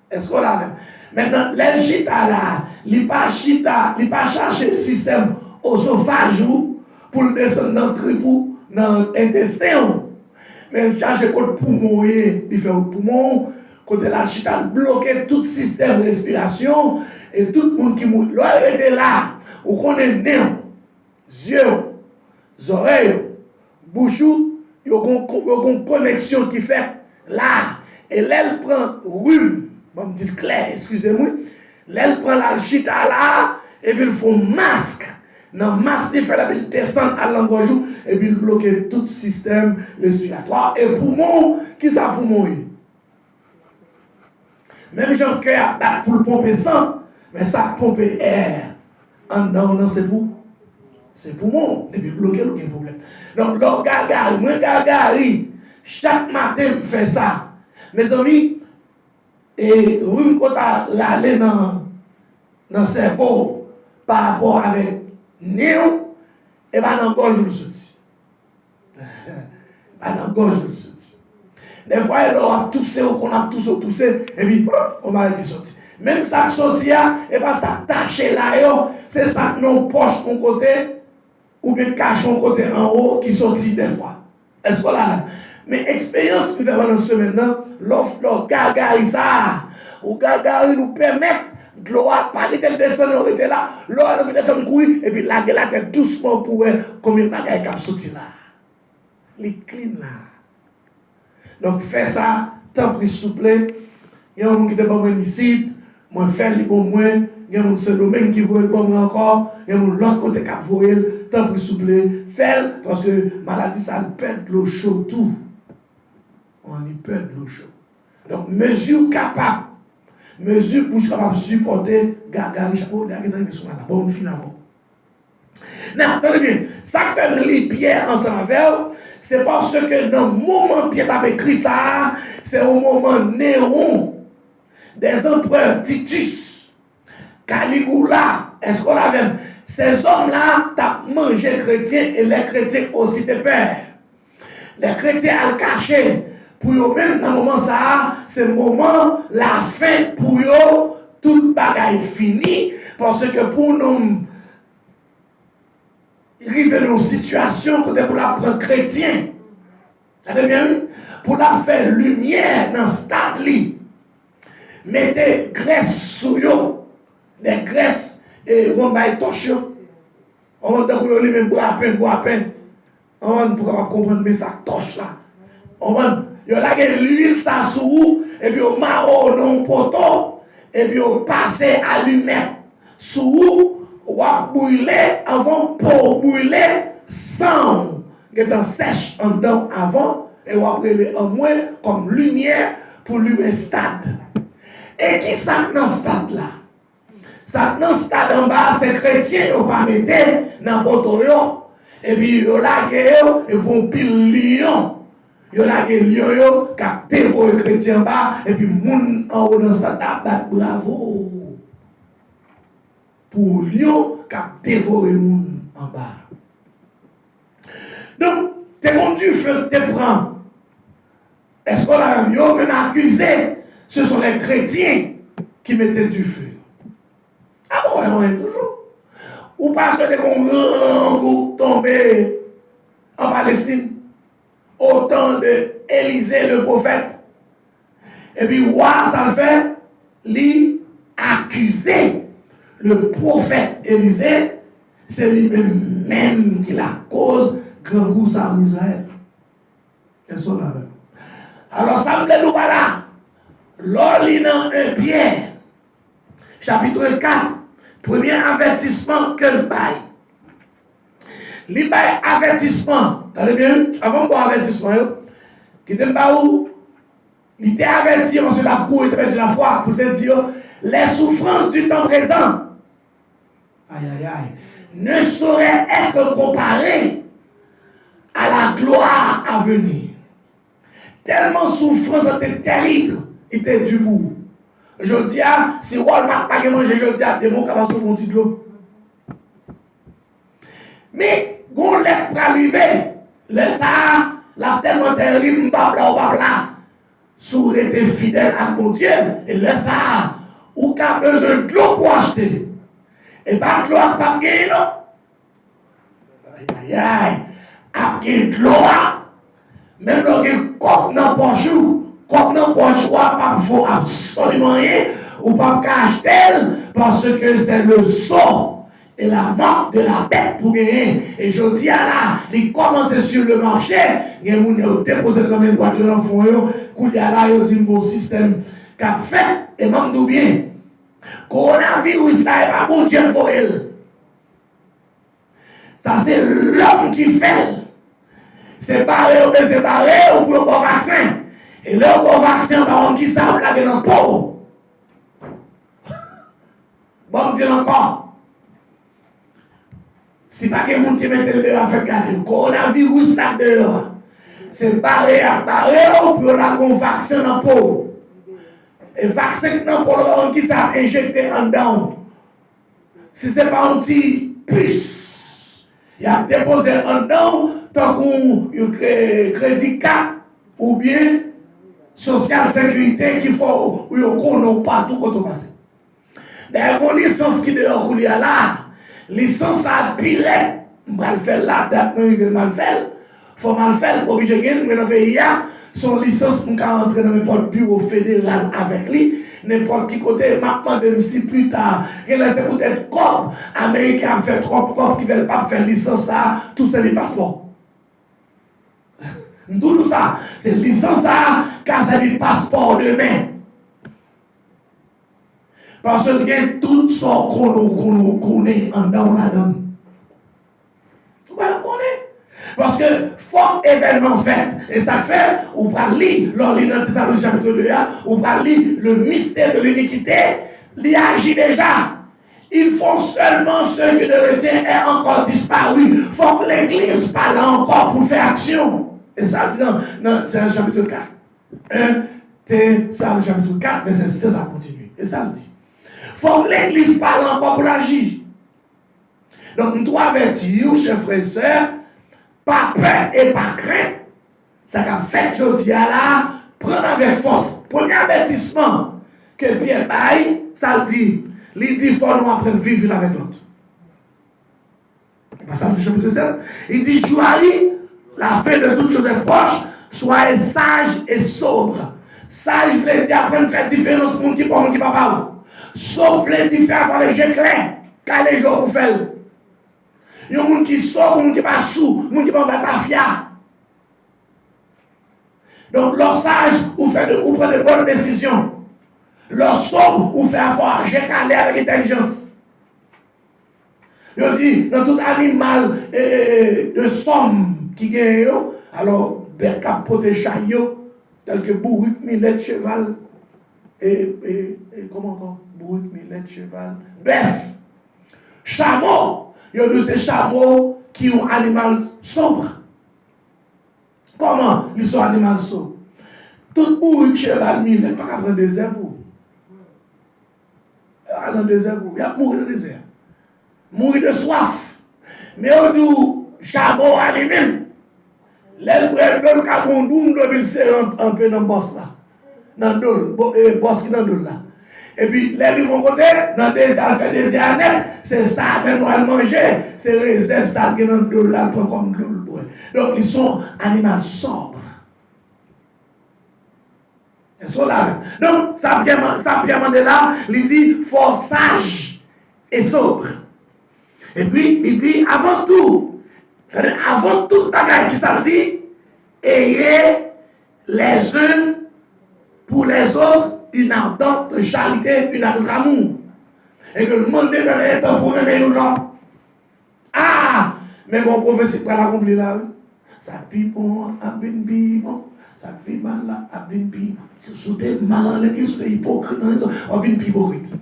Est-ce qu'on l'a même? Maintenant, les chita là, il pas chercher le système oesophage pour le descendre dans le tripou, dans l'intestin. Mais il cherche le poumon, il fait le poumon, côté la chita bloqué tout le système de respiration et tout le monde qui mouille. Là, il était là, où qu'on est nez, yeux, oreilles, bouche, il y a une connexion qui fait là, et là, elle prend rhume, je me dire clair, excusez-moi, là, elle prend la chita là, et puis il faut masque. Dans le masque, il fait la descendre à l'engorge, et puis il bloque tout le système respiratoire. Et poumon, qui ça poumon? Même j'ai un cœur à battre pour le pomper sang, mais ça pompe air. En dedans, c'est poumon, et puis bloquer le problème. Donc, l'orgagari, chaque matin, je fais ça. Mes amis, et oui, quand on aller dans le cerveau par rapport avec néo, et bien dans la gorge, je le sorti. Dans la gorge, je le sorti. Des fois, on a toussé, et puis on va aller sortir. Même ça qui sortit, et pas ça taché là, c'est ça que nos poches de côté, ou bien cachons côté en haut qui sortit des fois. Est-ce qu'on l'a? Mais expérience que nous faisons dans ce maintenant, l'offre gargari ça, ou gargari nous permet de l'eau à Paris, elle descend, elle était là, l'eau elle descend courir, et puis la tête doucement pour voir combien de bagailles qui sorti là. Les clean là. Donc, fais ça, tant pis souple. Il y a un monde qui est bon ici, moi faire les bons moins, il y a un seul domaine qui veut le bon encore, il y a un l'autre côté qui veut le tant pis souple. Fais parce que maladie ça perd l'eau chaude tout. On y perd l'eau chaude. Donc, mesure capable. Mesure pour capable de supporter gargari chapeau derrière la bonne finalement. Non, attendez bien, ça fait les pierres ensemble avec c'est parce que dans le moment où Pierre a écrit ça, c'est au moment Néron, des empereurs Titus, Caligula, est-ce qu'on a même? Ces hommes-là t'ont mangé chrétiens et les chrétiens aussi te perdent. Les chrétiens ont caché. Pour eux même dans le moment ça, c'est le moment, la fin pour eux, tout bagaille fini, parce que pour nous, arriver dans une situation pour la prendre chrétien. Vous avez bien vu? Pour la faire lumière dans ce stade-là. Mettez graisse sous eux, des graisses, et on va être torché. On va dire que même boire à peine. On va comprendre, mais ça torche là. On va il y a l'huile ça sous et puis on marron dans un poteau et puis on passe à l'allumette sous on va brûler avant pour brûler sans étant sèche en dedans avant et on va brûler en moins comme lumière pour lumière stade. Et qui ça dans ce stade là? Ça dans stade en bas c'est chrétien on pas mettre dans poteau et puis on la guerre et pour pile lion. Il y a des lions qui ont dévoré les chrétiens bas et puis les gens en haut dans sa table, bravo. Pour les lions qui ont dévoré les gens en bas. Donc, tu es conduit, tu prends. Est-ce qu'on a même accusé? Ce sont les chrétiens qui mettaient du feu. Ah bon, vraiment, toujours. Ou parce que les gens tombés en Palestine. au temps d'Élisée le prophète. Et puis, roi, ça le fait, lui accuser le prophète Élisée, c'est lui-même qui la cause grand coup ça en Israël. C'est ça là. Alors, ça me dit nous voilà. L'orlinant 1 Pierre, chapitre 4, premier avertissement que le bail. Le bail avertissement, attendez bien, avant de avertissement, qui était pas où? Il était averti parce que la cour était de la foi pour te dire les souffrances du temps présent. Aïe aïe aïe. Ne sauraient être comparées à la gloire à venir. Tellement souffrance était terrible, était du bout. Je dis, si Walmart n'a pas mangé, je dis, des mots qui vont sur mon petit de l'eau. Mais, quand on est arrivé, le ça, la tellement terrible, blabla, si était fidèle à mon Dieu, et le ça, ou qu'a besoin de l'eau pour acheter. Et pas de l'eau à pas gagner, non? Aïe aïe aïe, à gagner de l'eau, même dans le cop dans poche, cop dans poche, pas faut absolument rien, ou pas acheter, parce que c'est le sort et la mort de la bête pour gagner. Et je dis à là, il commence sur le marché, il y a des gens qui déposent dans les voitures dans le fond, il y a là, il y a un bon système qui a fait, et même d'où bien. Coronavirus là, il pas bon Dieu pour elle. Ça, c'est l'homme qui fait. C'est barré ou pour le bon vaccin. Et le bon vaccin, par contre, qui savent là, dans le pot. Bon, dire encore. Si pas que les gens qui mettent le dehors à faire garder le coronavirus là dehors, c'est barré ou pour le bon vaccin dans le pot. Et le vaccin dans le pot, qui savent injecter en dedans. Si ce n'est pas un petit puce, il a déposé en dedans. Tant qu'on crédit 4 ou bien social sécurité qu'il faut ou qu'on n'a pas tout quand on passe. D'ailleurs, une licence qui dehors là, licence à pire, on va le faire là, date non mal faire, faut mal faire, obligé de gagner, mais dans le pays son licence pour entrer dans n'importe bureau fédéral avec lui, n'importe qui côté, maintenant de si plus tard, il c'est peut-être comme américain a fait trop comme qui ne veulent pas faire licence ça, tout ça les passeports. Tout ça, c'est licence ça, car c'est le passeport demain. Parce que il y a tout ce qu'on connaît en dedans là-dedans. Vous connaissez? Parce que fort événement fait, et ça fait, on va lire, dans Thessaloniciens chapitre 2, on va lire le mystère de l'iniquité, il agit déjà. Il faut seulement ce que le retient est encore disparu. Il faut que l'Église parle encore pour faire action. Et ça dit dans le chapitre 4. 1 Thessaloniciens chapitre 4, verset 16 à continuer. Et ça le dit. Il faut que l'Église parle encore pour agir. Donc nous devons avertir, chers frères et sœurs, pas peur et pas crainte. Ça qu'a fait, je dis à là, prendre avec force. Premier avertissement que Pierre baille, ça le dit. Il dit, il faut nous apprendre à vivre l'un avec l'autre. Ça me dit chapitre 7. Il dit, joignez la fin de toutes choses est proche, soyez sages et sobres. Sage veut dire apprendre à faire différence pour qui pas qui pas. Sobre veut dire faire avec les clair, car les gens vous font. Il y a des gens qui sont, des gens qui pas sous, des gens qui pas batafia. Donc, leur sage, vous prenez de bonnes décisions. Leur sobre, vous faites avoir, j'ai calé avec intelligence. Je dis, dans tout animal de somme qui gagne, alors, berka protège tel que bourrique, millet, cheval, et comment encore? Bourrique, millet, cheval, bœuf, chameau. Il y a de ces chameaux qui ont un animal sobre. Comment ils sont animaux sobres? Tout bourrique, cheval, millet, pas qu'à prendre des airs pour. Dans le désert, il y a mourir dans le désert. Mourir de soif. Mais on dit, chameau à lui-même. L'aile le Cameroun, il s'est un peu dans le boss là. Dans le boss qui est dans le là. Et puis, les vont côté, dans le désert, fait des années, c'est ça, même on manger, c'est réserve ça qui est dans le là, comme de l'eau. Donc, ils sont animaux sobres. Est-ce qu'on l'a? Donc, ça Pierre Mandela, il dit, fort sage et sobre. Et puis, il dit, avant toute bagaille qui ça dit, ayez les uns pour les autres une ardente charité, une ardente amour. Et que le monde est dans les temps pour aimer nous, non? Ah! Mais mon prophétie, pas l'accomplir là. Ça pipe bon, à bien bon. Ça fait mal là, à bien pire. Si vous êtes mal en l'église, vous êtes hypocrite dans les autres, on vient hypocrite.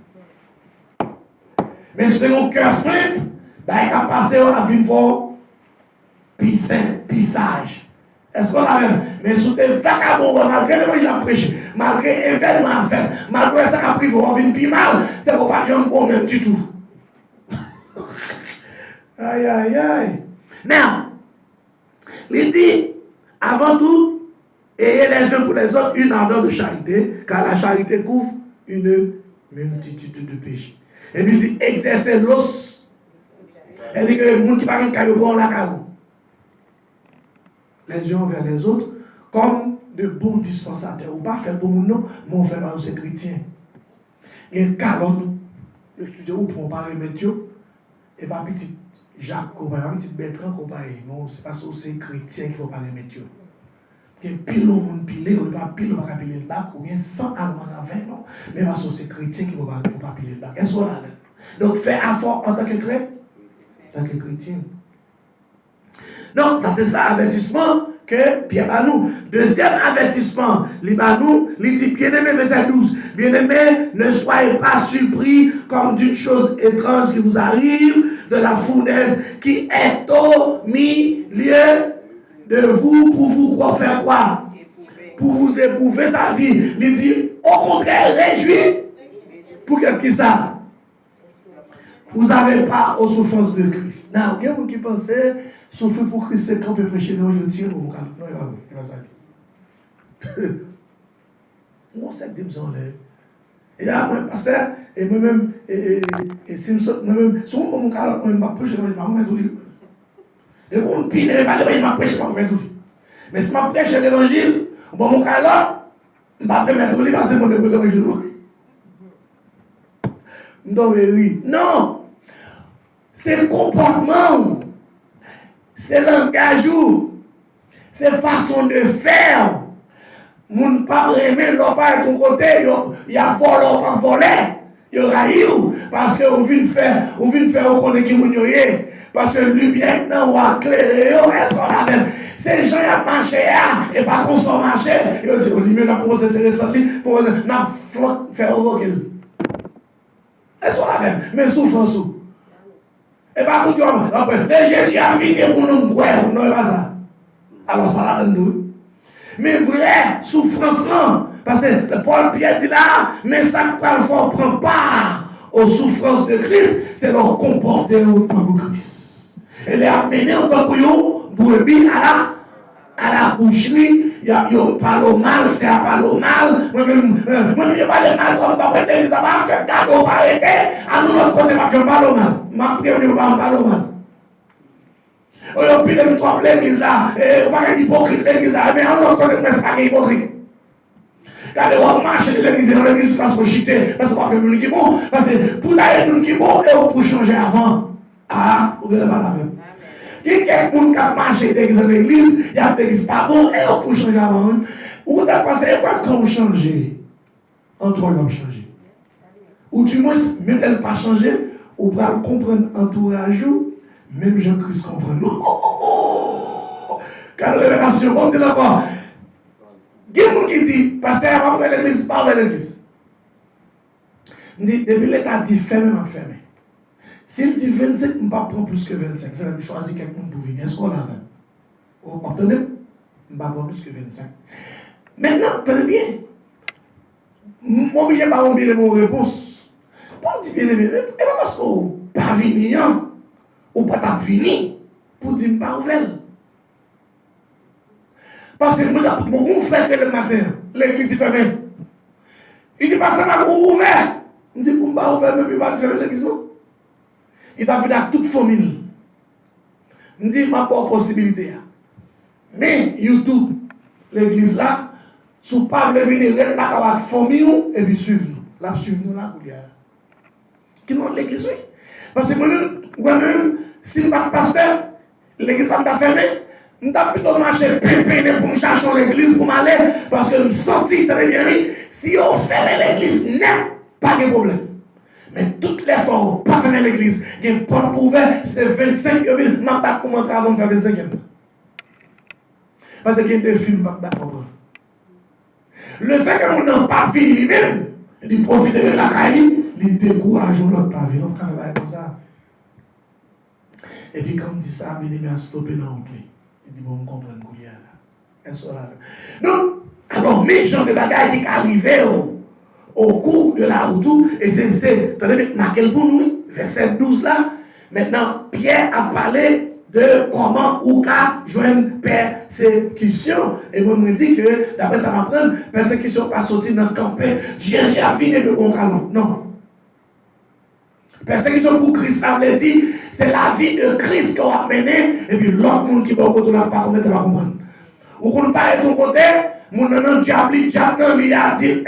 Mais si vous avez un cœur simple, il va passer à bien fort, puis saint, puis sage. Est-ce qu'on a même? Mais si vous êtes vagabond, malgré l'évangile à prêcher, malgré l'événement à faire, malgré ça qu'a pris, vous avez plus mal, c'est qu'on va dire un bon même du tout. Aïe, aïe, aïe. Now, il dit, avant tout, ayez les uns pour les autres une ardeur de charité, car la charité couvre une multitude de péchés. Et puis il dit, exercez l'os. Et dit que le monde qui parle de caillou, bon la caillou. Les uns envers les autres, comme de bons dispensateurs. Ou pas faire pour nous, non, mais on fait par ces chrétiens. Il y a un calot, excusez vous pour pas remettre, et pas petit Jacques, pas petit Bertrand, non, c'est parce que c'est chrétien qu'il ne faut pas remettre. Il y a pile au monde pilé, ou pas pile, on va piler le bac, ou bien 100 Allemands en 20, non. Mais parce que c'est chrétien qui ne va pas piler le bac. Est-ce qu'on a? Donc, fais effort en tant que chrétien. En tant que chrétien. Donc, ça c'est ça, avertissement que Pierre a nous. Deuxième avertissement, il dit, bien-aimé, verset 12, bien-aimé, ne soyez pas surpris comme d'une chose étrange qui vous arrive, de la fournaise qui est au milieu de vous pour vous faire quoi? Pour vous éprouver, ça dit, il dit, au contraire, réjouis pour qui ça? Vous n'avez pas aux souffrances de Christ. Non, il y a quelqu'un qui pensait, souffrir pour Christ, c'est quand on peut prêcher, non, je tire pour mon calme. Non, il va saluer. Moi, c'est que je l'air. Et là, moi, pasteur, et moi-même, et Simpson, moi-même, si on mon calme, moi, je vais prêcher, je vais tout dire. Et pour me piner, je vais prêcher, je vais tout dire. Mais si je prêche l'évangile, bon, mon calme, je vais prêcher tout dire parce que mon l'évangile. Non, mais oui. Non. C'est le comportement. C'est le langage. C'est la façon de faire. Moun pas aimer l'on pas ton côté, il y a volé, on pas volé. Il y a raillou parce que vous venez faire reconnaître qui moun yoye parce que lumière nan wa éclairer est-ce qu'on a même ces gens y a marché et pas qu'on s'en marché, ils dit lumière n'a pas intéressant pour n'a flotte faire reconnaître. Est-ce qu'on a même mais souffrance. Et pas pour dire après Jésus a fini pour nous boire, non pas ça. Alors ça la donne nous. Mais vrai, souffrance là, parce que Paul Pierre dit là, mais ça ne prend pas aux souffrances de Christ, c'est leur comporter au point de Christ. Et les amener en tant que brebis à la boucherie, il y a pas le mal, c'est à pas le mal. Moi-même, je ne pas le mal, comme pas l'église, ça va faire cadeau, pas arrêter. À nous, notre côté, je ne pas le mal. Je ne pas le mal. On a pris les trois l'église là, et on va être hypocrite l'église là, mais on ne connaît pas hypocrite. Car on marche de l'église dans l'église parce qu'on chite, parce qu'on va faire une qui bon, parce que pour aller une qui bon, et on peut changer avant. Ah, vous ne pas la même. Qui est quelqu'un qui a marché d'église dans l'église, il y a l'église pas bon, et on peut changer avant. Ou vous avez pensé, quoi quand vous changez? Entre eux, vous changez. Ou du moins, même elle pas changé, ou pas comprendre entourage. Même Jean-Christ comprend. Car la révélation, on dit encore. Il y a quelqu'un qui dit, pasteur, pas ouvrir l'église, pas ouvrir l'église. Il dit, depuis l'État dit fermé, m'a fermé. S'il dit 25, je ne vais pas prendre plus que 25. C'est même choisir quelqu'un pour venir. Est-ce qu'on a même? Vous comprenez? Je ne vais pas prendre plus que 25. Maintenant, tenez bien. Moi, je n'ai pas oublié mon réponse. Pas dire bien, et pas parce qu'on pas venir. Ou pas t'as fini pour dire pas ouvert. Parce que mon frère le matin, l'église est fermée. Il dit pas ça m'a ouvert. Il dit pour pas ouvert, mais puis pas fermer l'église. Il va venir à toute famille. Il dit ma pas possibilité. Mais YouTube, l'église là, sous pas de venir la famille et puis suivre nous. La suivre nous là, qui non l'église, oui. Parce que moi-même, si je ne suis pas pasteur, l'église va me fermer. Je vais plutôt marcher pépé pour me chercher l'église pour m'aller. Parce que je me sens très bien. Si on ferme l'église, n'est pas de problème. Mais toutes les fois où pas fermer l'église, il y a une porte pour ouvert, c'est 25 000. Je ne vais pas pour m'entrer avant de faire 25 000. Parce qu'il y a des films qui ne comprendre. Le fait que mon n'a pas fini lui-même, il profite de la caille, il décourage l'autre pas venir. On ne travaille pas comme ça. Et puis, comme dit ça, il a stoppé dans le pays. Il dit, bon, on comprend le là. Est-ce là? Donc, alors, mes gens de bagaille qui arrivaient au cours de la route, et c'est, attendez, marqué pour nous, verset 12 là. Maintenant, Pierre a parlé de comment ou qu'a joindre persécution. Et moi, je me dis que, d'après ça m'apprend, persécution pas sortir dans le campé. Jésus a fini de bon canon. Non. Persécution pour Christ, ça veut dire, c'est la vie de Christ qu'on a mené, et puis l'autre monde qui va au côté de la parole, ça va comprendre. Ou qu'on ne pas être au côté, mon nom diable, il a dit,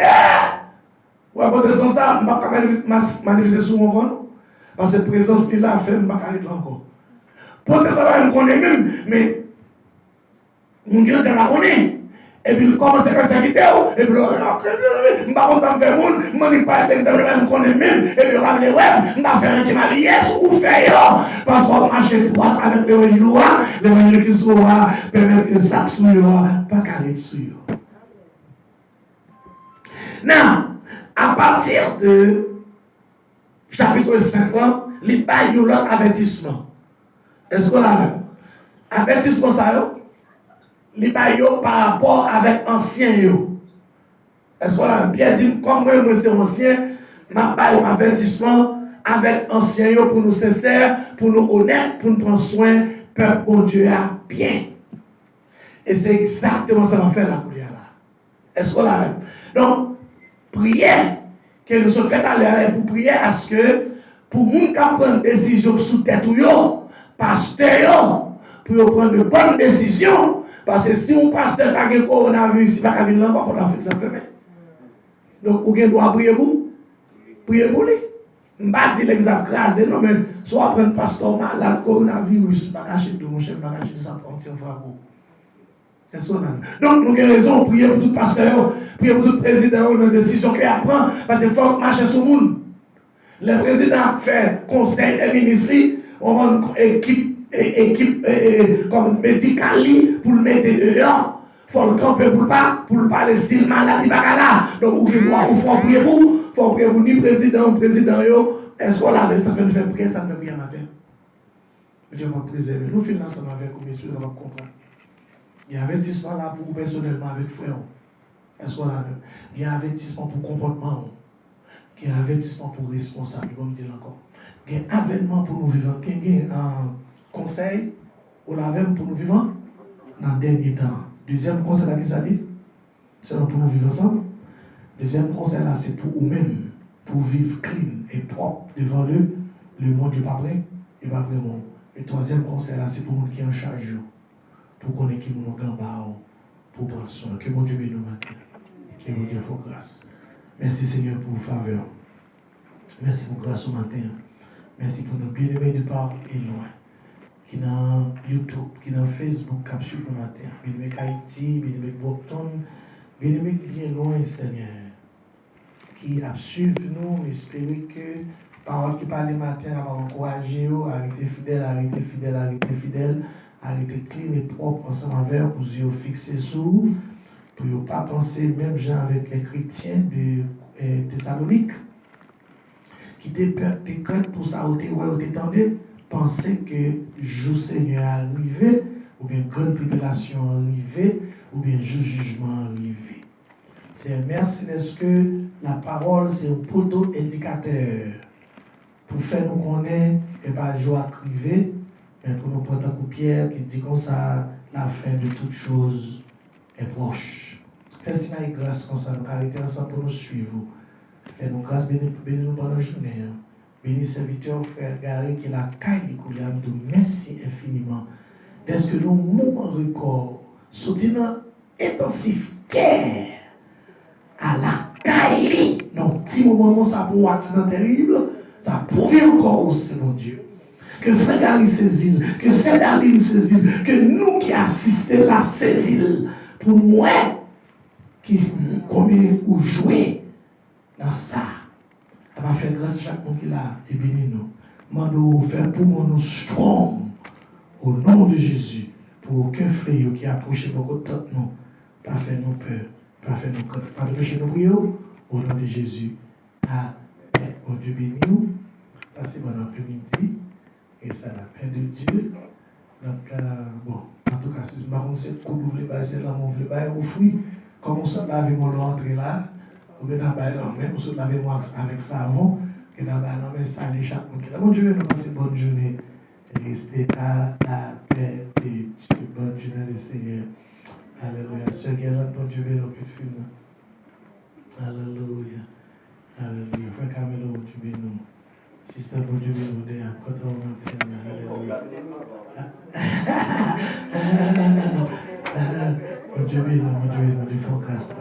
ou à votre sens là, je ne vais pas manifester sur mon compte, parce que la présence qu'il a fait, je ne vais pas arrêter encore. Peut-être ça va me connaître même, mais mon Dieu ne va pas connaître. Et puis il commence à persécuter, et puis je ne vais pas ça me faire monde, je ne vais pas d'exemple, je me connais même, et puis je vais dire, ouais, je vais faire un qui m'a dit, yes, ou faire, parce qu'on va marcher droit avec l'évangile qui sera, permettre que ça soit pas carré dessus. Now, à partir de chapitre 5, il y a un avertissement. Est-ce qu'on a avertissement ça? Il y a par rapport avec ancien. Est-ce qu'on a bien dit, comme moi, c'est ancien, je vais un avertissement avec ancien pour nous sincères, pour nous honnêtes, pour nous prendre soin, peuple au Dieu a bien. Et c'est exactement ça qu'on va faire la coulière là. Est-ce qu'on a donc, prière, que nous sommes fait aller pour prier à ce que, pour nous qui prendre des décisions sous tête ou yo, pasteur, pour prendre de bonnes décisions, parce que si un pasteur a un coronavirus, il ne va pas venir là, on va faire ça. Donc, vous doit prier pour lui. Je ne vais pas dire l'exemple crasé, non, mais soit prendre pasteur malade, coronavirus, pas cacher tout, mon chef, pas cacher tout ça, on tient frère. Donc, nous avons raison, prier pour tout pasteur, prier pour tout président, dans la décision qu'il prend, parce qu'il faut marcher sur le monde. Le président fait conseil des ministres, on va une équipe comme médicale pour le mettre dehors. Il faut le camper pour ne pas laisser le malade, il va là. Donc, il faut prier pour ni président, est-ce qu'on l'a ça fait de faire prier, ça ne fait rien matin. Dieu va préserver. Nous finissons ensemble avec vous, messieurs, on va comprendre. Il y a un avertissement là pour vous personnellement avec frère. Est-ce qu'on a il y a un avertissement pour comportement. Il y a un avertissement pour responsable, comme dire encore. Il y a un avertissement pour nous vivants. Il y a un conseil ou la même pour nous vivants dans le dernier temps. Deuxième conseil là, qui ça dit? C'est pour nous vivre ensemble. Deuxième conseil là, c'est pour vous-même, pour vivre clean et propre devant le monde du pas prêt et pas prêt monde. Et troisième conseil là, c'est pour nous qui en charge. Pour qu'on ait qui nous gamba, pour prendre soin. Que mon Dieu bénisse nous matin. Que mon Dieu fasse grâce. Merci Seigneur pour vos faveurs. Merci pour grâce au matin. Merci pour nos bien-aimés de part et loin. Qui dans YouTube, qui dans Facebook, capsule le matin. Bien-aimés Haïti, bien-aimés Brockton, bien-aimés bien loin Seigneur. Qui a suivi nous, espérer que parole qui parle le matin va encourager, arrêter fidèle, arrêter fidèle, arrêter fidèle. Arrêtez clean et propre ensemble avec pour vous fixer sur, pour ne pas penser même genre avec les chrétiens de Thessalonique, qui étaient craintes pour ça, ou t'étendez, penser que jour Seigneur arrivé, ou bien grande tribulation arrivée, ou bien jugement arrivé. C'est merci parce que la parole, c'est un poteau indicateur pour faire nous connaître et pas joie arriver. Mais pour nous prendre un coup de pierre qui dit comme ça, la fin de toute chose est proche. Faites-nous avec grâce comme ça, nous arrêtons ensemble pour nous suivre. Faites-nous grâce, bénis-nous pendant la journée. Bénis serviteur, frère Gary, qui est la caille du couillard, nous merci infiniment. Est-ce que nous, moment record, sorti dans intensif guerre à la Kaili. Non, petit moment, ça pour un accident terrible, ça prouve encore, c'est mon Dieu. Que frère Gary saisit, que frère Darlene saisit, que nous qui assistons là saisit, pour nous, qui combien ou jouer dans ça. Ça va faire grâce à chaque monde qui l'a et béni nous. Mando faire pour nous strong au nom de Jésus pour aucun fléau qui approche beaucoup de temps nous, pas faire nous peur, pas faire nous crainte, pas de péché nous prions au nom de Jésus. Amen. Bon Dieu béni nous. Passez bon après-midi et ça la paix de Dieu. Donc bon, en tout cas si je c'est qu'on ouvre les bases là, on ouvre les bases au fruit. Comme on se lave mon entrée là, on va dans bail là même, on se lave moi avec savon, que dans bail là mais salut chaque monde. Bon Dieu nous passe bonne journée. Restez à la paix de Dieu. Bonne journée le Seigneur. Alléluia. Sœur Guérande, bon Dieu béni que tu fais. Alléluia. Alléluia. Frère Camelo, bon Dieu béni. Sister, bon Dieu béni. Derrière, quand on rentre, alléluia. Bon Dieu béni, du forecast.